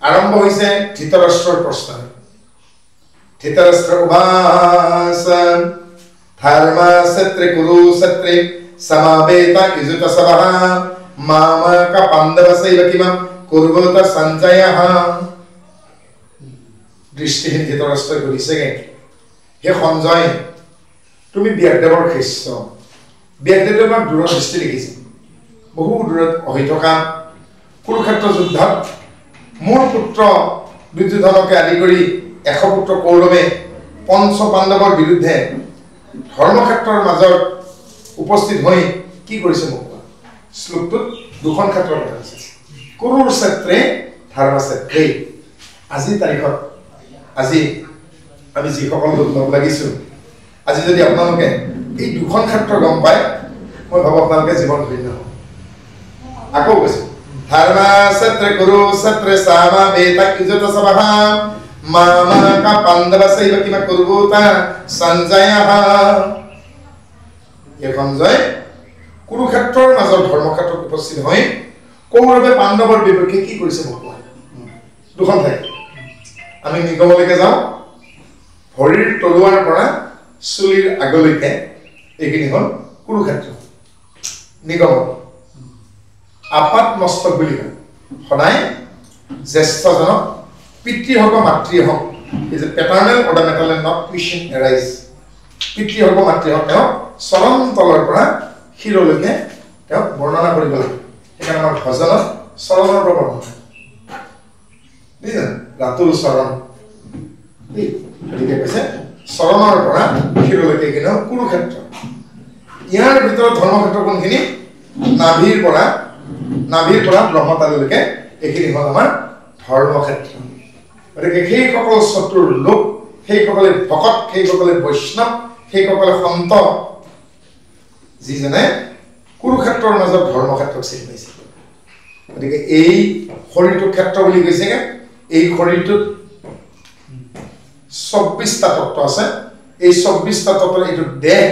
আৰম্ভ হৈছে ধৃতৰাষ্ট্ৰৰ প্ৰশ্নৰে ধৃতৰাষ্ট্ৰ উবাচ ধৰ্মক্ষেত্ৰে কুৰুক্ষেত্ৰে সমাবেত ইজুত সভঃ মামক পাণ্ডৱস্যৈব কিমং কুৰ্বত সঞ্জয়ঃ দৃষ্টিহীন ধৃতৰাষ্ট্ৰই সুধিছেগে হে সঞ্জয় তুমি ব্যাসদেৱৰ শিষ্য ব্যাসদেৱে আমাক দূৰৰ দৃষ্টি লিখিছে বহু দূৰত হৈ থকা কুৰুক্ষেত্ৰ যুদ্ধত মোৰ পুত্ৰ দুৰ্যোধনকে আদি কৰি 100 পুত্ৰ কৌৰৱে পঞ্চ পাণ্ডৱৰ বিৰুদ্ধে ধৰ্মক্ষেত্ৰৰ মাজত উপস্থিত হৈ কি কৰিছে মোক কোৱা শ্লোকটোত দুখন ক্ষেত্ৰৰ কথা আছে কুৰুক্ষেত্ৰে ধৰ্মক্ষেত্ৰে আজি তাৰিখত আজি আমি যিসকল লোক লগ লাগিছো আজি যদি আপোনালোকে এই দুখন ক্ষেত্ৰ গম পায় মই ভাবো আপোনালোকে জীৱন ধন্য হ'ব আকৌ কৈছো ধৰ্মক্ষেত্ৰে কুৰুক্ষেত্ৰে সামবেত যুদ্ধ সভা মামা পাণ্ডৱ সৈব কিমা কুৰুতা সঞ্জয়ঃ এই সঞ্জয় কুৰুক্ষেত্ৰৰ মাজত ধৰ্মক্ষেত্ৰত উপস্থিত হৈ কৌৰৱে পাণ্ডৱৰ বিপক্ষে কি কৰিছে মোক কোৱা দুখন ঠাই আমি নিগমলৈকে যাওঁ ভৰিৰ তলুৱাৰ পৰা চুলিৰ আগলৈকে এইখিনি হ'ল কুৰুক্ষেত্ৰ নিগম আপাত মস্তক বুলি কয় সদায় জ্যেষ্ঠজনক পিতৃ হওক মাতৃ হওক is a paternal order metal and not question arise পিতৃ হওক মাতৃ হওক তেওঁ চৰণ তলৰ পৰা শিৰলৈকে তেওঁক বৰ্ণনা কৰিব লাগে সেইকাৰণে আমাৰ ভজনত চৰণৰ পৰা বৰ্ণনা ৰাতুল চৰণ গতিকে কৈছে চৰণৰ পৰা শিৰলৈকে কিনে কুৰুক্ষেত্ৰ ইয়াৰ ভিতৰত ধৰ্মক্ষেত্ৰ কোনখিনি নাভিৰ পৰা ব্ৰহ্মতাললৈকে এইখিনি হ'ল আমাৰ ধৰ্মক্ষেত্ৰ গতিকে সেইসকল চতুৰ লোক সেইসকলে ভকত সেইসকলে বৈষ্ণৱ সেইসকলে সন্ত যিজনে কুৰুক্ষেত্ৰৰ মাজত ধৰ্মক্ষেত্ৰক চিনি পাইছে গতিকে এই শৰীৰটোক ক্ষেত্ৰ বুলি কৈছে এই শৰীৰটোত 24টা তত্ত্ব আছে এই 24টা তত্ত্বৰ এইটো দেহ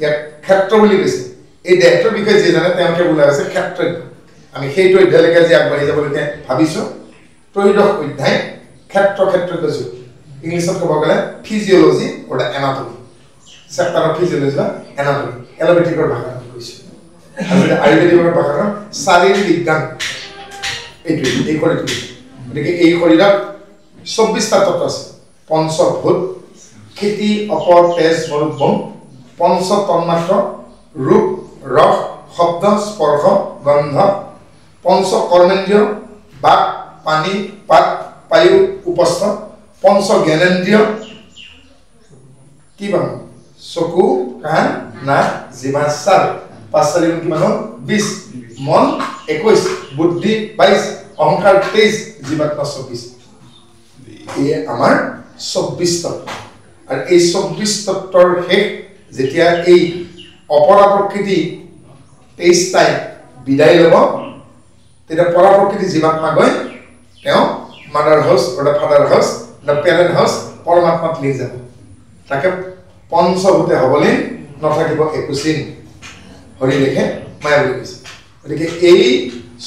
ইয়াক ক্ষেত্ৰ বুলি কৈছে এই দেহটোৰ বিষয়ে যি জানে তেওঁলোকে বোলা আছে ক্ষেত্ৰজ্ঞ আমি সেইটো অধ্যায়লৈকে যে আগবাঢ়ি যাবলৈকে ভাবিছো ত্ৰয়োদশ অধ্যায় ক্ষেত্ৰজ্ঞ যুগ ইংলিছত ক'ব গ'লে physiology or the anatomy chapter of physiology বা এনাটমি এলোপেথিকৰ ভাষাত কৈছো আৰু আয়ুৰ্বেদিকৰ ভাষাত শাৰীৰিক বিজ্ঞান এইটো এই শৰীৰটো গতিকে এই শৰীৰত 24টা তত্ত্ব আছে পঞ্চভূত খেতি অপৰ তেজ মৰুভূম পঞ্চ তন্মাত্ৰ ৰূপ ৰস শব্দ স্পৰ্শ গন্ধ পঞ্চ কৰ্মেন্দ্ৰিয় বাক পানী পাত বায়ু উপস্থ পঞ্চ জ্ঞানেন্দ্ৰিয় কি বান চকু কাণ নাক জিভা চাল পাঁচ চাৰি কিমান হ'ল 20 মন 21 বুদ্ধি 22 অহংকাৰ 23 জীৱাত্মা 24 এই আমাৰ 24 তত্ত্ব আৰু এই 24 তত্ত্বৰ শেষ যেতিয়া এই অপৰা প্ৰকৃতি 23টাই বিদায় ল'ব তেতিয়া পৰা প্ৰকৃতি জীৱাত্মা গৈ তেওঁ mother house or father house the parent house পৰমাত্মাত লৈ যাব তাকে পঞ্চভূতে হ'বলৈ নাথাকিব একো চিন হৰি লিখে মায়া বুলি কৈছে গতিকে এই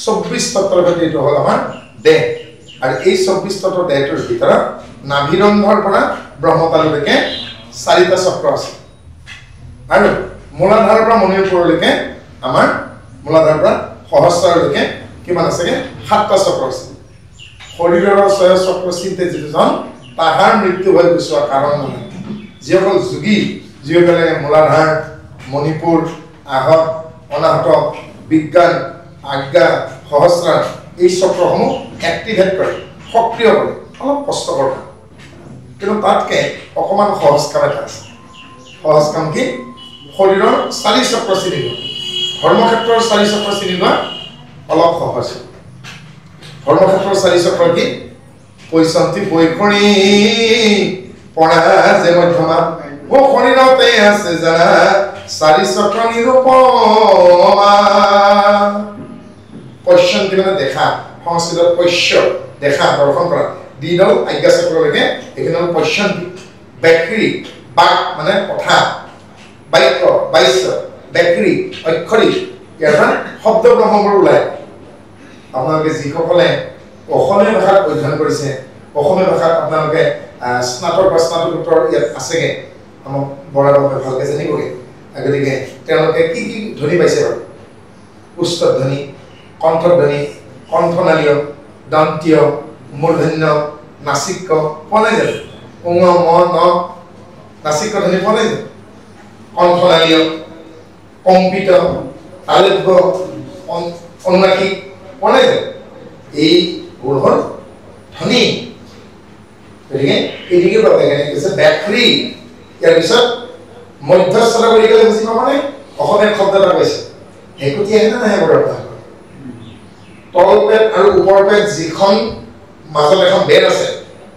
24 তত্ত্বৰ ভিতৰত এইটো হ'ল আমাৰ দেহ আৰু এই 24 তত্ত্বৰ দেহটোৰ ভিতৰত নাভিৰন্ধ্ৰৰ পৰা ব্ৰহ্মতাললৈকে 4টা চক্ৰ আছে আৰু মূলাধাৰৰ পৰা মণিপুৰলৈকে আমাৰ মূলাধাৰৰ পৰা সহস্ৰাৰলৈকে কিমান আছে 7টা চক্ৰ আছে শৰীৰৰ 6 চক্ৰ চিন্তে যিজন তাহাৰ মৃত্যু হৈ গুচোৱা কাৰণ নহয় যিসকল যোগী যিসকলে মূলাধাৰ মণিপুৰ আহত অনাহত বিজ্ঞান আজ্ঞা সহস্ৰাৰ এই চক্ৰসমূহ এক্টিভেট কৰে সক্ৰিয় কৰে অলপ কষ্টকৰ কিন্তু তাতকে অকমান সহজ কাম এটা আছে সহজ কাম কি শৰীৰৰ 4 চক্ৰ চিনি লোৱা ধৰ্মক্ষেত্ৰৰ 4 চক্ৰ চিনি লোৱা অলপ সহজ ধৰ্মক্ষেত্ৰৰ 4 চক্ৰ কি পৈশন্তি বৈখৰী পঢ়া যে মধ্যমা ও শৰীৰতে আছে জানা 4 চক্ৰ নিৰূপমা পৈশন্তি মানে দেখা সংস্কৃতত পৈশ্য দেখা দৰ্শন কৰা দিডল আজ্ঞা চক্ৰলৈকে এইখিনি হ'ল পৈশন্তি বেকৰী বাক মানে কথা বাক্য বাইশ্য বেকৰী অক্ষৰী ইয়াৰ পৰা শব্দ ব্ৰহ্মবোৰ ওলায় আপোনালোকে যিসকলে অসমীয়া ভাষাত অধ্যয়ন কৰিছে অসমীয়া ভাষাত আপোনালোকে স্নাতক বা স্নাতকোত্তৰ ইয়াত আছেগে আমাক বৰাভাৱে ভালকে জানিবগে গতিকে তেওঁলোকে কি কি ধ্বনি পাইছে বাৰু উচ্চ ধ্বনি কণ্ঠধ্বনি কণ্ঠনালীয় দন্তীয় মূৰ্ধন্য নাসিক্য পোৱা যায় উঙ ম ন নাসিক্য ধ্বনি পোৱা যায় কণ্ঠনালীয় কম্পিত তালব্য অনুনাসিক পোৱা যায় এই গুণ হ'ল ধনী গতিকে এদিকে পাব লাগে কৈছে বেকৰী ইয়াৰ পিছত মধ্যস্থতা বুলি ক'লে বুজি পাব নে অসমীয়া শব্দ এটা কৈছে হেকুটি আহে না নাহে বাৰু তলপেট আৰু ওপৰপেট যিখন মাজত এখন বেদ আছে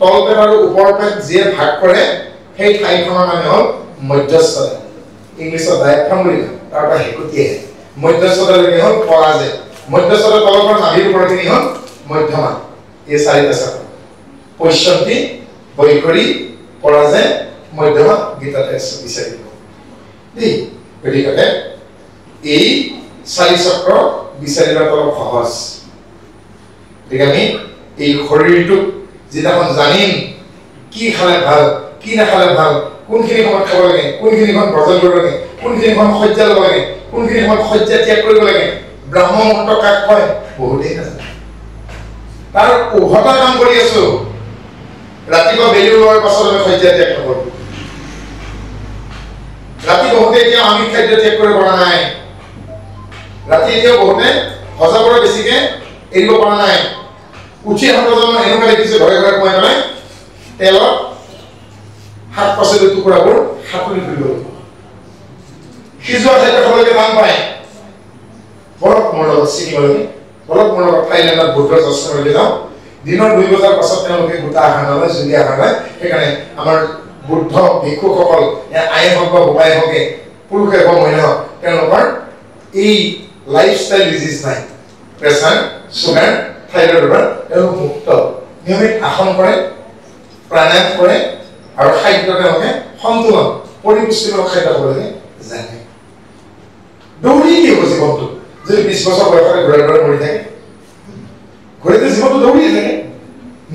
তলপেট আৰু ওপৰপেট যিয়ে ভাগ কৰে সেই ঠাইখনৰ নাম হ'ল মধ্যস্থতা ইংলিছত ডায়াফ্ৰাম বুলি কয় তাৰ পৰা হেকুটি আহে মধ্যস্থতালৈকে হ'ল পৰাজয় মধ্যস্থতা তলৰ পৰা নাভিৰ ওপৰখিনি হ'ল মধ্যমা এই চাৰিটা চাপ পৈশ্যন্তি বৈখৰী পৰাজয় মধ্যমা গীতাতে বিচাৰিব দেই গতিকে এই চাৰি চক্ৰ বিচাৰিবাটো অলপ সহজ গতিকে আমি এই শৰীৰটোক যিদিনাখন জানিম কি খালে ভাল কি নাখালে ভাল কোনখিনি সময়ত খাব লাগে কোনখিনি সময়ত ভজন কৰিব লাগে কোনখিনি সময়ত সজ্জা ল'ব লাগে কোনখিনি সময়ত সজ্জা ত্যাগ কৰিব লাগে ব্ৰহ্ম মুহূৰ্ত কাক কয় বহুতেই নাজানে তাৰ উভতা কাম কৰি আছো ৰাতিপুৱা বেলি ওলোৱাৰ পাছত আমি সজ্জা ত্যাগ নকৰোঁ ৰাতি বহুতে এতিয়া আমিষ খাদ্য ত্যাগ কৰিব পৰা নাই ৰাতি এতিয়া বহুতে ভজা পৰা বেছিকে এৰিব পৰা নাই উঠি অহা প্ৰজন্ম এনেকুৱা দেখিছে ঘৰে ঘৰে সোমাই পেলাই তেলত শাক পাচলিৰ টুকুৰাবোৰ সাঁতুৰি ধৰিব সিজোৱা খাদ্য খাবলৈকে টান পায় বৰক মোৰ লগত চিকিমলৈকে বৰক মোৰ লগত থাইলেণ্ডত বুদ্ধ যশ্নলৈ যাওঁ দিনৰ 2 বজাৰ পাছত তেওঁলোকে গোটা আহাৰ নলয় যদি আহাৰ লয় সেইকাৰণে আমাৰ বুদ্ধ ভিক্ষুসকল আয়ে হওক বা বোপাই হওকে পুৰুষে হওক মহিলা হওক তেওঁলোকৰ এই লাইফষ্টাইল ডিজিজ নাই প্ৰেছাৰ চুগাৰ থাইৰয়ডৰ তেওঁলোক মুক্ত নিয়মিত আসন কৰে প্ৰাণায়াম কৰে আৰু খাদ্য তেওঁলোকে সন্তুলন পৰিপুষ্টিমূলক খাদ্য খাব লাগে জানে দৌৰি কি হ'ব জীৱনটো যদি 20 বছৰ বয়সতে ঘূৰাই ঘূৰাই মৰি থাকে ঘূৰাইতে জীৱনটো দৌৰি থাকে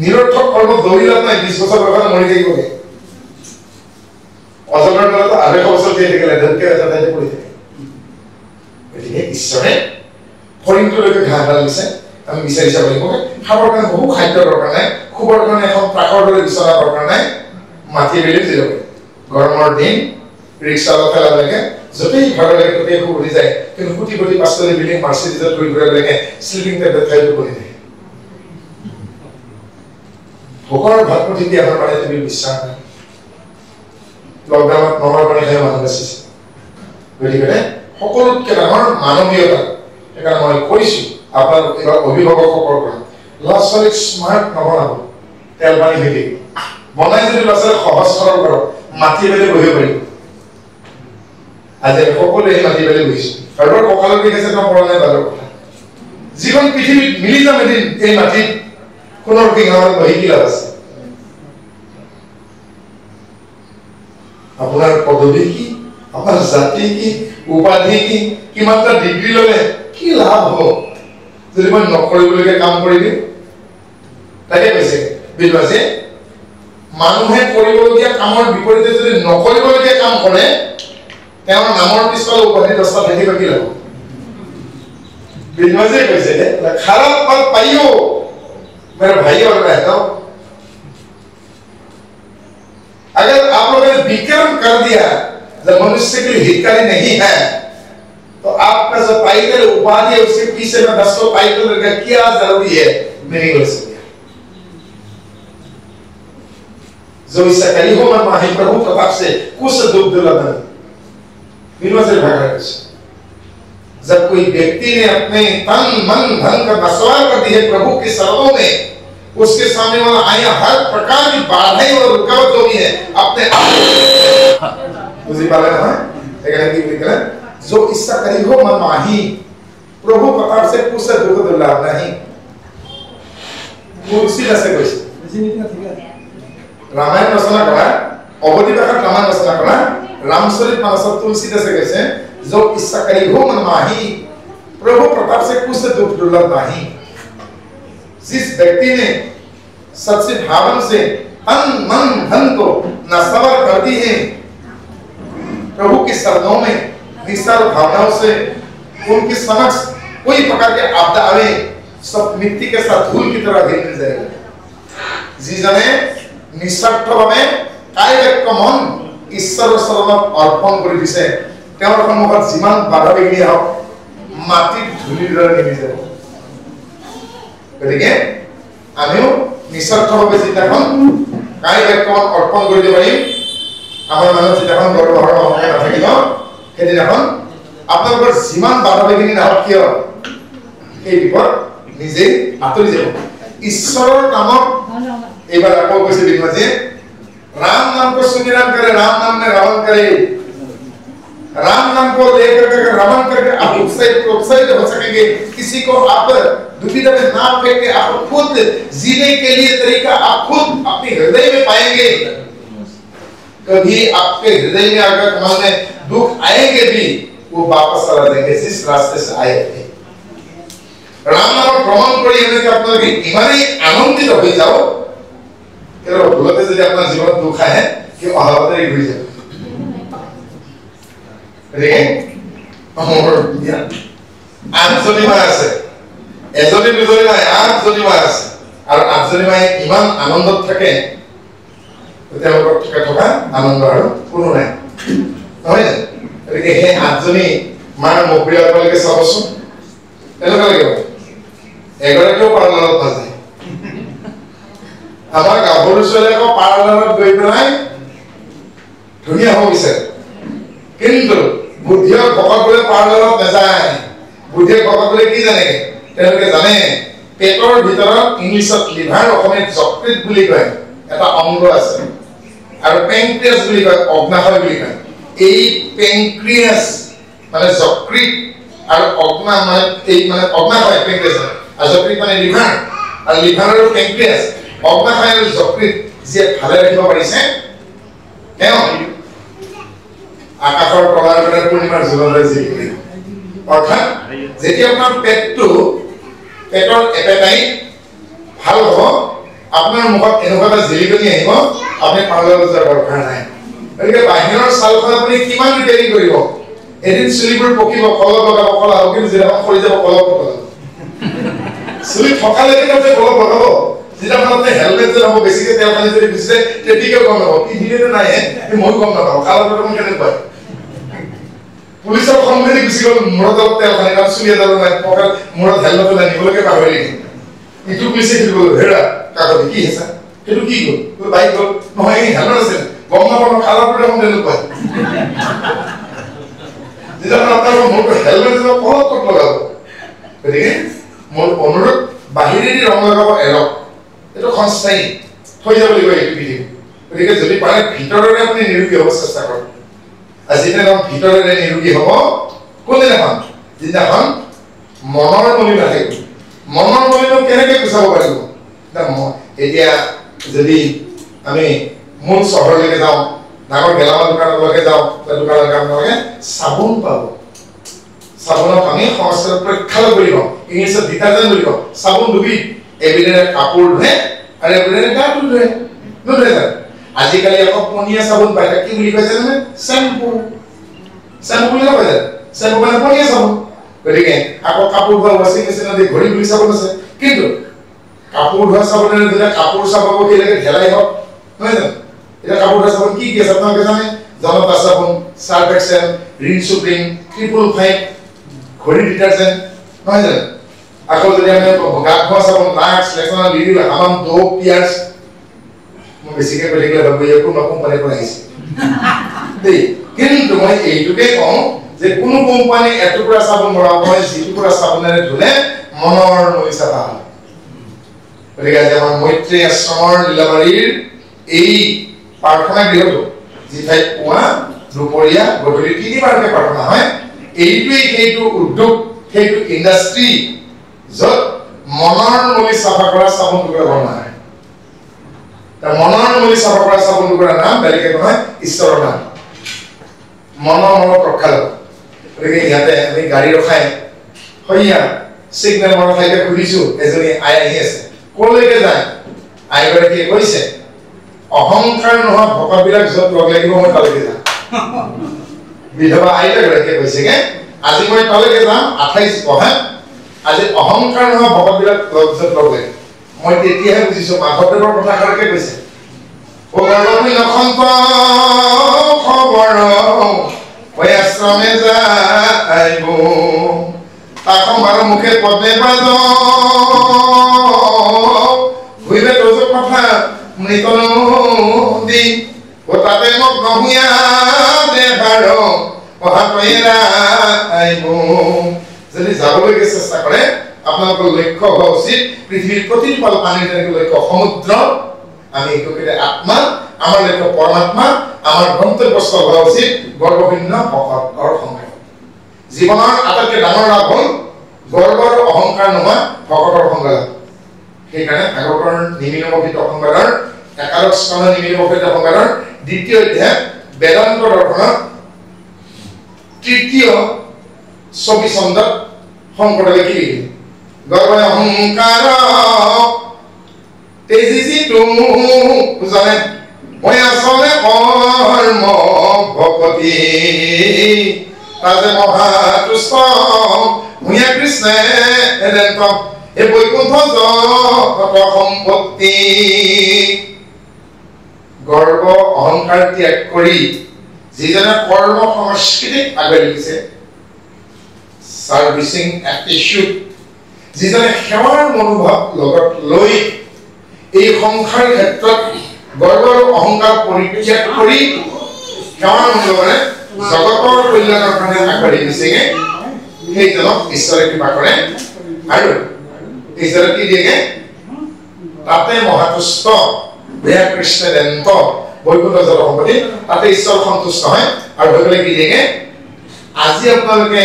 নিৰৰ্থক কৰ্ম দৌৰি লাভ নাই 20 বছৰ বয়সতে মৰি থাকিবগে অজগৰ দলতো 250 বছৰ জীয়াই থাকিলে ধনকে এটা ঠাইতে পৰি থাকে গতিকে ঈশ্বৰে শৰীৰটোলৈকে ঘাঁহ ডাল দিছে আমি বিচাৰি চাব লাগিব খাবৰ কাৰণে বহু খাদ্য দৰকাৰ নাই খুবৰ কাৰণে এখন প্ৰাকৰ দৰে বিচনা দৰকাৰ নাই মাটি বেলি যাব গৰমৰ দিন ৰিক্সা লফেলা লাগে যতেই ভাগৰ লাগে ততেই খুব উঠি যায় কিন্তু কোটি কোটি পাঁচতলী বিল্ডিং মাৰ্চিডিজত ঘূৰি ঘূৰা লাগে স্লিপিং টেবলেট খাইটো বহি থাকে ভোকৰ ভাত মুঠি দি আমাৰ পাৰে তুমি বিশ্বাস নাই লকডাউনত নমাৰ পানী খাই মানুহ বাচিছে গতিকে সকলোতকৈ ডাঙৰ মানৱীয়তা সেইকাৰণে মই কৈছো আপোনালোক এইবাৰ অভিভাৱকসকলৰ পৰা ল'ৰা ছোৱালীক স্মাৰ্ট নবনাব তেল পানী হৈ থাকিব বনাই যদি ল'ৰা ছোৱালীক সহজ সৰল কৰক মাটি বেলি বহিব পাৰিব আজি সকলোৱে মাটি বেলি বহিছো কাৰোবাৰ কঁকালৰ বিষ আছে তেওঁ পৰা নাই বাদৰ কথা যিখন পৃথিৱীত মিলি যাম এদিন এই মাটিত কোনৰ সিংহৰ বহি কি লাভ আছে আপোনাৰ পদবী কি আপোনাৰ জাতি কি উপাধি কি কিমানটা ডিগ্ৰী ল'লে কি লাভ হ'ব যদি মই নকৰিবলগীয়া কাম কৰি দিওঁ তাকে কৈছে বিদ্বাসে মানুহে কৰিবলগীয়া কামৰ বিপৰীতে যদি নকৰিবলগীয়া কাম কৰে তেওঁৰ নামৰ পিছফালে উপাধি 10টা থাকিব কি লাভ বিদ্বাসে কৈছে খারাপ पल पाइयो मेरे भाई और रहता हूं अगर आप लोगों ने विक्रम कर दिया जब मनुष्य के लिए हितकारी नहीं है तो आपका जो टाइटल उपाधि है उसके पीछे में 10 टाइटल का क्या जरूरी है मेरी बोल सकते जो इससे करी हो मन माही प्रभु प्रताप से कुछ दुख दिलाना बिना से भाग रहा है जब कोई व्यक्ति ने अपने तन मन धन का नस्वार कर दी है प्रभु के शरणों में उसके सामने वाला आया हर प्रकार की बाधाएं और रुकावट जो भी है अपने आप बुझी पा रहे हैं लेकिन लिख रहे जो इसका करी हो मन माही प्रभु प्रताप से कुछ दुख दुर्लभ नहीं तुलसी से कुछ रामायण रचना करा अवधि भाषा रामायण रचना करा रामचरित मानस तुलसी से कैसे जो इसका करी हो मन माही प्रभु प्रताप से कुछ दुख दुर्लभ नहीं जिस व्यक्ति ने सच्ची भावन से तन मन धन को नस्वार कर दी है प्रभु के शरणों में निस्सार भावनाओं से उनके समक्ष कोई प्रकार के आपदा आवे सब मिट्टी के साथ धूल की तरह गिर जाएगा जिजने निस्वार्थ भावे कायक मन ईश्वर शरणत अर्पण কৰি দিছে তেওঁৰ সন্মুখত যিমান বাধা বিঘ্নি হওক মাটিত ধূলিৰ দৰে নিমি যাব গতিকে আমিও নিস্বাৰ্থভাৱে চিন্তাখন কাই বাক্যত অৰ্পণ কৰিব পাৰিম আমাৰ মনত চিন্তাখন গৰ্বৰ সময় নাথাকিব সেইদিনাখন আপোনালোকৰ যিমান বাধা বিঘিনি নাহক কিয় এই বিপদ নিজে আঁতৰি যাব ঈশ্বৰৰ নামত এইবাৰ আকৌ কৈছে বিনোদজীয়ে राम नाम को सुनिराम करे राम नाम में रावण करे राम नाम को लेकर के रावण करके आप उत्साहित हो सकेंगे किसी को आप दुविधा में ना फेंके आप खुद जीने के लिए तरीका आप खुद अपने हृदय में पाएंगे कभी आपके हृदय में अगर मन में दुख आएंगे भी वो वापस चला देंगे जिस रास्ते से आए थे राम नाम भ्रमण करी हमें कि আপনারা ইমানেই আনন্দিত হয়ে যাও এর ভুলতে যদি আপনার জীবন দুঃখ আহে কি অহাবতে ঘুরে যাবে রে আমার দিয়া আজনি মা আছে এজনি দুজনি নাই আজনি মা আছে আর আজনি মাই ইমান আনন্দত থাকে তেওঁলোকৰ থকা আনন্দ আৰু কোনো নাই নহয় জানো গতিকে সেই আজনি মাৰ মকৰিয়ালৈকে চাবচোন এনেকুৱা লাগিব এগৰাকীও পাৰ্লাৰত নাযায় আমাৰ গাভৰু ছোৱালীকো পাৰ্লাৰত গৈ পেলাই ধুনীয়া হ'ব বিচাৰে কিন্তু বুদ্ধিয়ক ভকতবোৰে পাৰ্লাৰত নাযায় বুদ্ধিয়ক ভকতবোৰে কি জানে তেওঁলোকে জানে পেটৰ ভিতৰত ইংলিছত লিভাৰ অসমীয়াত যকৃত বুলি কয় এটা অংগ আছে আৰু পেংক্ৰিয়াছ বুলি কয় অগ্নাশয় বুলি কয় এই পেংক্ৰিয়াছ মানে যকৃত আৰু অগ্না মানে এই মানে অগ্নাশয় পেংক্ৰিয়াছ আৰু যকৃত মানে লিভাৰ আৰু লিভাৰ আৰু পেংক্ৰিয়াছ অগ্নাশয় আৰু যকৃত যে ভালে ৰাখিব পাৰিছে তেওঁ আকাশৰ তলাৰ পৰা পূৰ্ণিমাৰ জোনলৈ জিলিকি অৰ্থাৎ যেতিয়া আপোনাৰ পেটৰ এপেটাইট ভাল হ'ব আপোনাৰ মুখত এনেকুৱা এটা জিলিকনি আহিব আপুনি পাৰ্লাৰত যোৱাৰ দৰকাৰ নাই গতিকে বাহিৰৰ ছালখন আপুনি কিমান ৰিপেয়াৰিং কৰিব এদিন চুলিবোৰ পকিব কলপ লগাব কলা হ'ব কিন্তু যেতিয়া সৰি যাব কলপ লগাব চুলি থকালৈকে তাতে কলপ লগাব যেতিয়া আপোনালোকে হেলমেট যে হ'ব বেছিকৈ তেল খালি যদি গুচিছে ট্ৰেফিকেও গম নাপাব কি দিলেতো নাই ময়ো গম নাপাওঁ কালাৰটো দেখোন কেনেকুৱা পুলিচৰ সন্মুখে গুচি গ'ল মূৰত তেল খালি কাৰণ চুলি এডাল নাই পকেট মূৰত হেলমেট নাই নিবলৈকে পাহৰি ইটো পুলিচে সুধি গ'ল হেৰা কাকত কি হৈছে সেইটো কি গ'ল বাইক গ'ল নহয় এই হেলমেট আছিল গম নাপাওঁ কালাৰটো দেখোন তেনেকুৱা যেতিয়া আপোনালোকৰ মূৰটো হেলমেট কলত ক'ত লগাব গতিকে মোৰ অনুৰোধ বাহিৰেদি ৰং লগাব এৰক এইটো সস্থায়ী থৈ যাব লাগিব এইটো পৃথিৱী গতিকে যদি পাৰে ভিতৰৰে আপুনি নিৰোগী হ'ব চেষ্টা কৰক আৰু যিদিনাখন ভিতৰৰে নিৰোগী হ'ব কোনদিনাখন যিদিনাখন মনৰ মলিন নাথাকিব মনৰ মলিনক কেনেকৈ গুচাব পাৰিব এতিয়া যদি আমি মূল চহৰলৈকে যাওঁ ডাঙৰ গেলামাল দোকানলৈকে যাওঁ দোকানৰ আপোনালোকে চাবোন পাব চাবোনক আমি সংস্কৃত প্ৰক্ষালয় বুলি কওঁ ইংলিছত ডিটাৰজেণ্ট বুলি কওঁ চাবোন দুবিধ এবিধেৰে কাপোৰ ধুৱে আৰু এবিধেৰে গাটো ধুৱে নুধুৱে জানো আজিকালি আকৌ পনীয়া চাবোন পায় কি বুলি কয় জানে শ্যাম্পু বুলি নকয় জানো শ্যাম্পু মানে পনীয়া চাবোন গতিকে আকৌ কাপোৰ ধোৱা ৱাশ্বিং মেচিনত ঘড়ী ঘূৰি চাবোন আছে কিন্তু কাপোৰ ধোৱা চাবোনেৰে ধুলে কাপোৰ চাবাব কেলেকে ঢেলাই হওক নহয় জানো এটা কাপোৰ ধোৱা চাবোন কি আছে আপোনালোকে জানে জনতা চাবোন সাৰ্ফ এক্সেল ৰিন সুপ্ৰিম 555 ঘড়ী ডিটাৰজেণ্ট নহয় জানো আকৌ যদি আমি গা ধোৱা চাবোন লাক্স লেক্সনা লিৰিল হামাম দো পিয়াৰ্ছ মই বেছিকৈ কৈ থাকিলে ভাবো এই কোনো কোম্পানীৰ পৰা আহিছে দেই কিন্তু মই এইটোকে কওঁ যে কোনো কোম্পানী এটুকুৰা চাবোন ভৰাব হয় যিটুকুৰা চাবোনেৰে ধুলে মনৰ নৈ চাফা হয় গতিকে আজি আমাৰ মৈত্ৰী আশ্ৰমৰ লীলাবাৰীৰ এই প্ৰাৰ্থনা গৃহটো যি ঠাইত পুৱা দুপৰীয়া গধূলি তিনিবাৰকৈ প্ৰাৰ্থনা হয় এইটোৱেই সেইটো উদ্যোগ সেইটো ইণ্ডাষ্ট্ৰী য'ত মনৰ নৈ চাফা কৰা চাবোন টুকুৰা বনোৱা হয় মনৰ নৈ চাফা কৰা চাবোন টুকুৰাৰ নাম বেলেগ একো নহয় ঈশ্বৰৰ নাম মনৰ প্ৰক্ষালয় গতিকে ইয়াতে আমি গাড়ী ৰখাই হইয়া সিগনেল মাৰা ঠাইতে খুলিছো এজনী আই আহি আছে কলৈকে যায় আইগৰাকীয়ে কৈছে অহংকাৰ নোহোৱা ভকতবিলাক য'ত লগ লাগিব মই তালৈকে যাম বিধৱা আইগৰাকীয়ে কৈছেগে আজি মই তালৈকে যাম 28 বহাগ আজি অহংকাৰ নোহোৱা ভকতবিলাক য'ত লগ লাগিব মই তেতিয়াহে বুজিছো মাধৱদেৱৰ কথাষাৰকে কৈছে ও গৰ্বী নখন্ত খবৰ ওই আশ্রমে যাইব তাকম বারো মুখে পদ্মে বাজ হইবে তোজ মৃতনদী ও তাতে মোক নহুয়া দেহাৰ অহাতয়েৰা আইব যদি যাবলৈকে চেষ্টা কৰে আপোনালোকৰ লক্ষ্য হোৱা উচিত পৃথিৱীৰ প্ৰতিটো পাল পানীৰ যেনেকৈ লক্ষ্য সমুদ্ৰ আমি এইটোকে আত্মা আমাৰ লক্ষ্য পৰমাত্মা আমাৰ গন্তব্যস্থল হোৱা উচিত গৰ্বশূন্য ভকতৰ সংঘ জীৱনৰ আটাইতকৈ ডাঙৰ লাভ হ'ল গৰ্ব আৰু অহংকাৰ নোহোৱা ভকতৰ সংঘ সেইকাৰণে ভাগৱতৰ নিমিলমভিত সংবাদৰ একাদশ স্কন্ধ নিমিলমভিত সংবাদৰ দ্বিতীয় অধ্যায় বেদান্ত দৰ্শনত তৃতীয় 24 খণ্ডত শংকৰদেৱে কি লিখিলে গৰ্ব অহংকাৰ তেজিজি তুমি জানে মই আচলে কৰ্ম ভকতি তাজে মহাতুষ্ট ভূঞা কৃষ্ণে এদেন্ত এই বৈকুণ্ঠ জগত সম্পত্তি গৰ্ব অহংকাৰ ত্যাগ কৰি যিজনে কৰ্ম সংস্কৃতিক আগুৱাই লিখিছে সাৰ্ভিসিং এটিটিউড যিজনে সেৱাৰ মনোভাৱ লগত লৈ এই সংসাৰ ক্ষেত্ৰত গৰ্ব আৰু অহংকাৰ পৰিত্যাগ কৰি সেৱাৰ মনোভাৱেৰে জগতৰ কল্যাণৰ কাৰণে আগবাঢ়ি গৈছেগে সেইজনক ঈশ্বৰে কৃপা কৰে আৰু ঈশ্বৰে কি দিয়েগে তাতে মহাতুষ্ট ভূঞা কৃষ্ণে দেন্ত বৈকুণ্ঠ জগত সম্পত্তি তাতে ঈশ্বৰ সন্তুষ্ট হয় আৰু হৈ গ'লে কি দিয়েগে আজি আপোনালোকে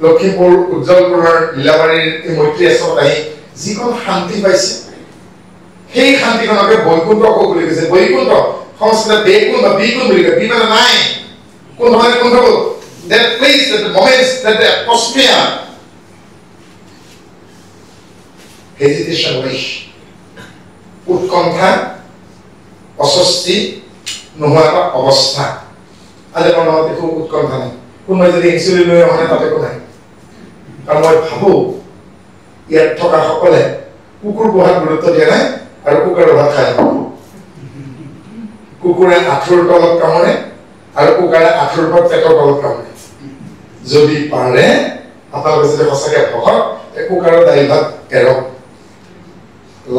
লক্ষীপুৰ উজ্জ্বলপুৰৰ লীলাবাৰীৰ এই মৈত্ৰী আশ্ৰমত আহি যিখন শান্তি পাইছে সেই শান্তিখনকে বৈকুণ্ঠ বুলি কৈছে বৈকুণ্ঠ সংস্কৃত বেকুণ্ঠ বিকুণ্ঠ বুলি কয় বি মানে নাই কুণ্ঠ মানে কুণ্ঠ that place that the moments that the atmosphere hesitation wish উৎকণ্ঠা অস্বস্তি নোহোৱা এটা অৱস্থা আজি মনত একো উৎকণ্ঠা নাই কোনোবাই যদি ইনচুলিন লৈ আহে তাতে একো নাই কাৰণ মই ভাবো ইয়াত থকা সকলে কুকুৰ পোহাত গুৰুত্ব দিয়া নাই আৰু কুকুৰৰ ভাত খায় কুকুৰে আঁঠুৰ তলত কামোৰে আৰু কুকুৰে আঁঠুৰ পৰা পেটৰ তলত কামোৰে যদি পাৰে আপোনালোকে যদি সঁচাকৈ ভকত কুকুৰৰ দাইল ভাত এৰক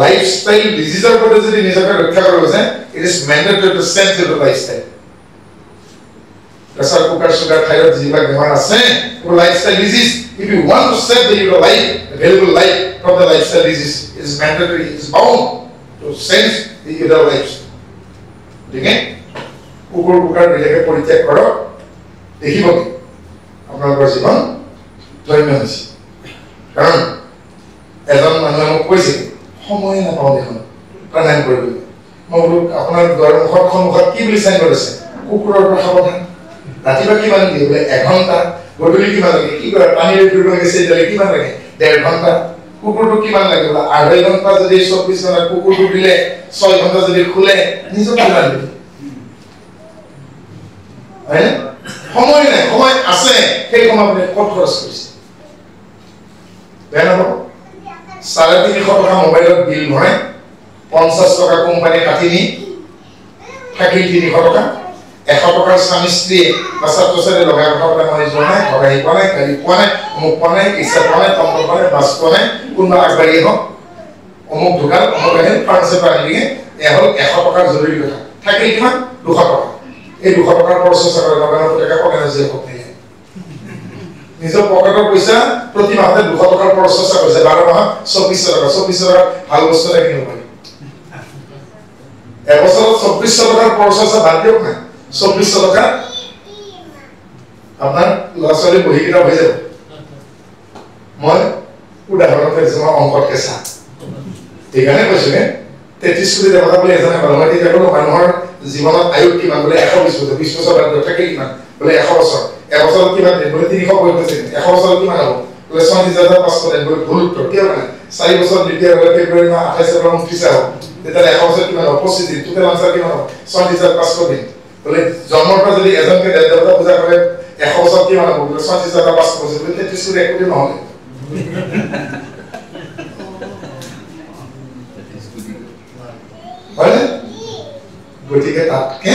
লাইফষ্টাইল ডিজিজৰ পৰা যদি নিজকে ৰক্ষা কৰিব আছে it is mandatory to change Euro lifestyle pressure cooker sugar thyroid যিবিলাক বেমাৰ আছে or lifestyle disease if you want to save your life available life from the lifestyle disease it is mandatory it is bound to change your life okay কুকুৰ কুকাৰ বিলাকে পৰিত্যাগ কৰক দেখিব আপোনালোকৰ জীৱন ধন্য হৈছে কাৰণ এজন মানুহে মোক কৈছে সময় নাপাওঁ দেখোন প্ৰাণায়াম কৰিবলৈ মই বোলো আপোনাৰ দুৱাৰমুখত সন্মুখত কি বুলি চাইন কৰিছে কুকুৰৰ পৰা সাৱধান ৰাতিপুৱা কিমান দিয়ে বোলে 1 ঘণ্টা গধূলি কিমান লাগে কি কৰে পানীৰে ফুৰিব লাগে সেইডালে কিমান লাগে 1.5 ঘণ্টা কুকুৰটো কিমান লাগে বোলে 2.5 ঘণ্টা যদি 24 ঘণ্টা কুকুৰটো দিলে 6 ঘণ্টা যদি খুলে নিজক কিমান দিব হয় সময় নাই সময় আছে সেই সময় আপুনি ক'ত খৰচ কৰিছে বেয়া নহ'ব 350 টকা মোবাইলত বিল ভৰাই 50 টকা কোম্পানী কাটি নি থাকিল 300 টকা 100 টকাৰ স্বামী স্ত্ৰী বা ছাত্ৰ-ছাত্ৰী লগাই কথা মই যোৱা নাই ঘৰ আহি পোৱা নাই গাড়ী পোৱা নাই অমুক পোৱা নাই ইচ্ছা পোৱা নাই টমটম পোৱা নাই বাছ পোৱা নাই কোনোবা আগবাঢ়ি হওক অমুক ঢুকাল অমুক আহিল ফাৰ্মাচীৰ পৰা আনিলেগে হ'ল 100 টকাৰ জৰুৰী কথা থাকিল কিমান 200 টকা এই 200 টকাৰ প্ৰচেষ্টা কৰে লগানৰ টকা পকেট আছে কপি নিজৰ পকেটৰ পইচা প্ৰতি মাহতে 200 টকাৰ প্ৰচেষ্টা কৰিছে 12 মাহত 2400 টকা ভাল বস্তু এটা কিনিব পাৰি এবছৰত 2400 টকাৰ প্ৰচেষ্টা বাদ দিয়ক না 2400 টকা আপোনাৰ ল'ৰা-ছোৱালী বহি কিতাপ হৈ যাব মই উদাহৰণ দিছোঁ মই অংকত কেঁচা এইকাৰণে কৈছোঁ 33 কোটি টকা বুলি এজনে ক'লে মই তেতিয়া ক'লো মানুহৰ জীৱনত আয়ু কিমান বোলে 120 বছৰ 20 বছৰ বাদ থাকে কিমান বোলে 100 বছৰ এবছৰত কিমান দিন বোলে 365 100 বছৰত কিমান হ'ব বোলে 36500 দিন বোলে ভুল উত্তৰ কিয় মানে 4 বছৰ দ্বিতীয় বোলে ফেব্ৰুৱাৰী মাহ 28 পৰা 29 হ'ব তেতিয়া 100 বছৰ কিমান হ'ব 25 দিন টোটেল আনসাৰ কিমান হ'ব 36500 দিন বোলে জন্মৰ পৰা যদি এজনকে দেৱতা পূজা কৰে 100 বছৰ কিমান হ'ব বোলে 36500 বছৰ বোলে 33 কোটি 1 কোটি নহ'লে হয় গতিকে তাতকে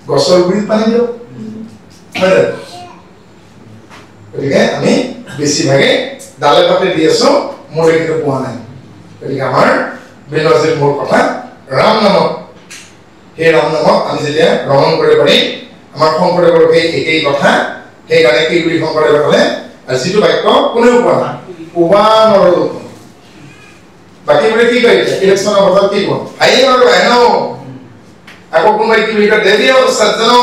গছৰ গুৰিত পানী দিয়ক হয় গতিকে আমি বেছিভাগে ডালে পাতে দি আছো মোৰ কিন্তু পোৱা নাই গতিকে আমাৰ বেনজিৰ মোৰ কথা ৰাম নামত সেই ৰাম নামক আমি যেতিয়া গ্ৰহণ কৰিব পাৰিম আমাৰ শংকৰদেৱৰ এই কথা সেইকাৰণে কি বুলি শংকৰদেৱে ক'লে আৰু যিটো বাক্য কোনেও কোৱা নাই উবা নৰলো বাকী বোলে কি কৰিছে ইলেকশ্যনৰ বছৰত কি কোৱা আই আৰু আইনো আকৌ কোনোবাই কি বুলি কয় দেৱী আৰু সজ্জনো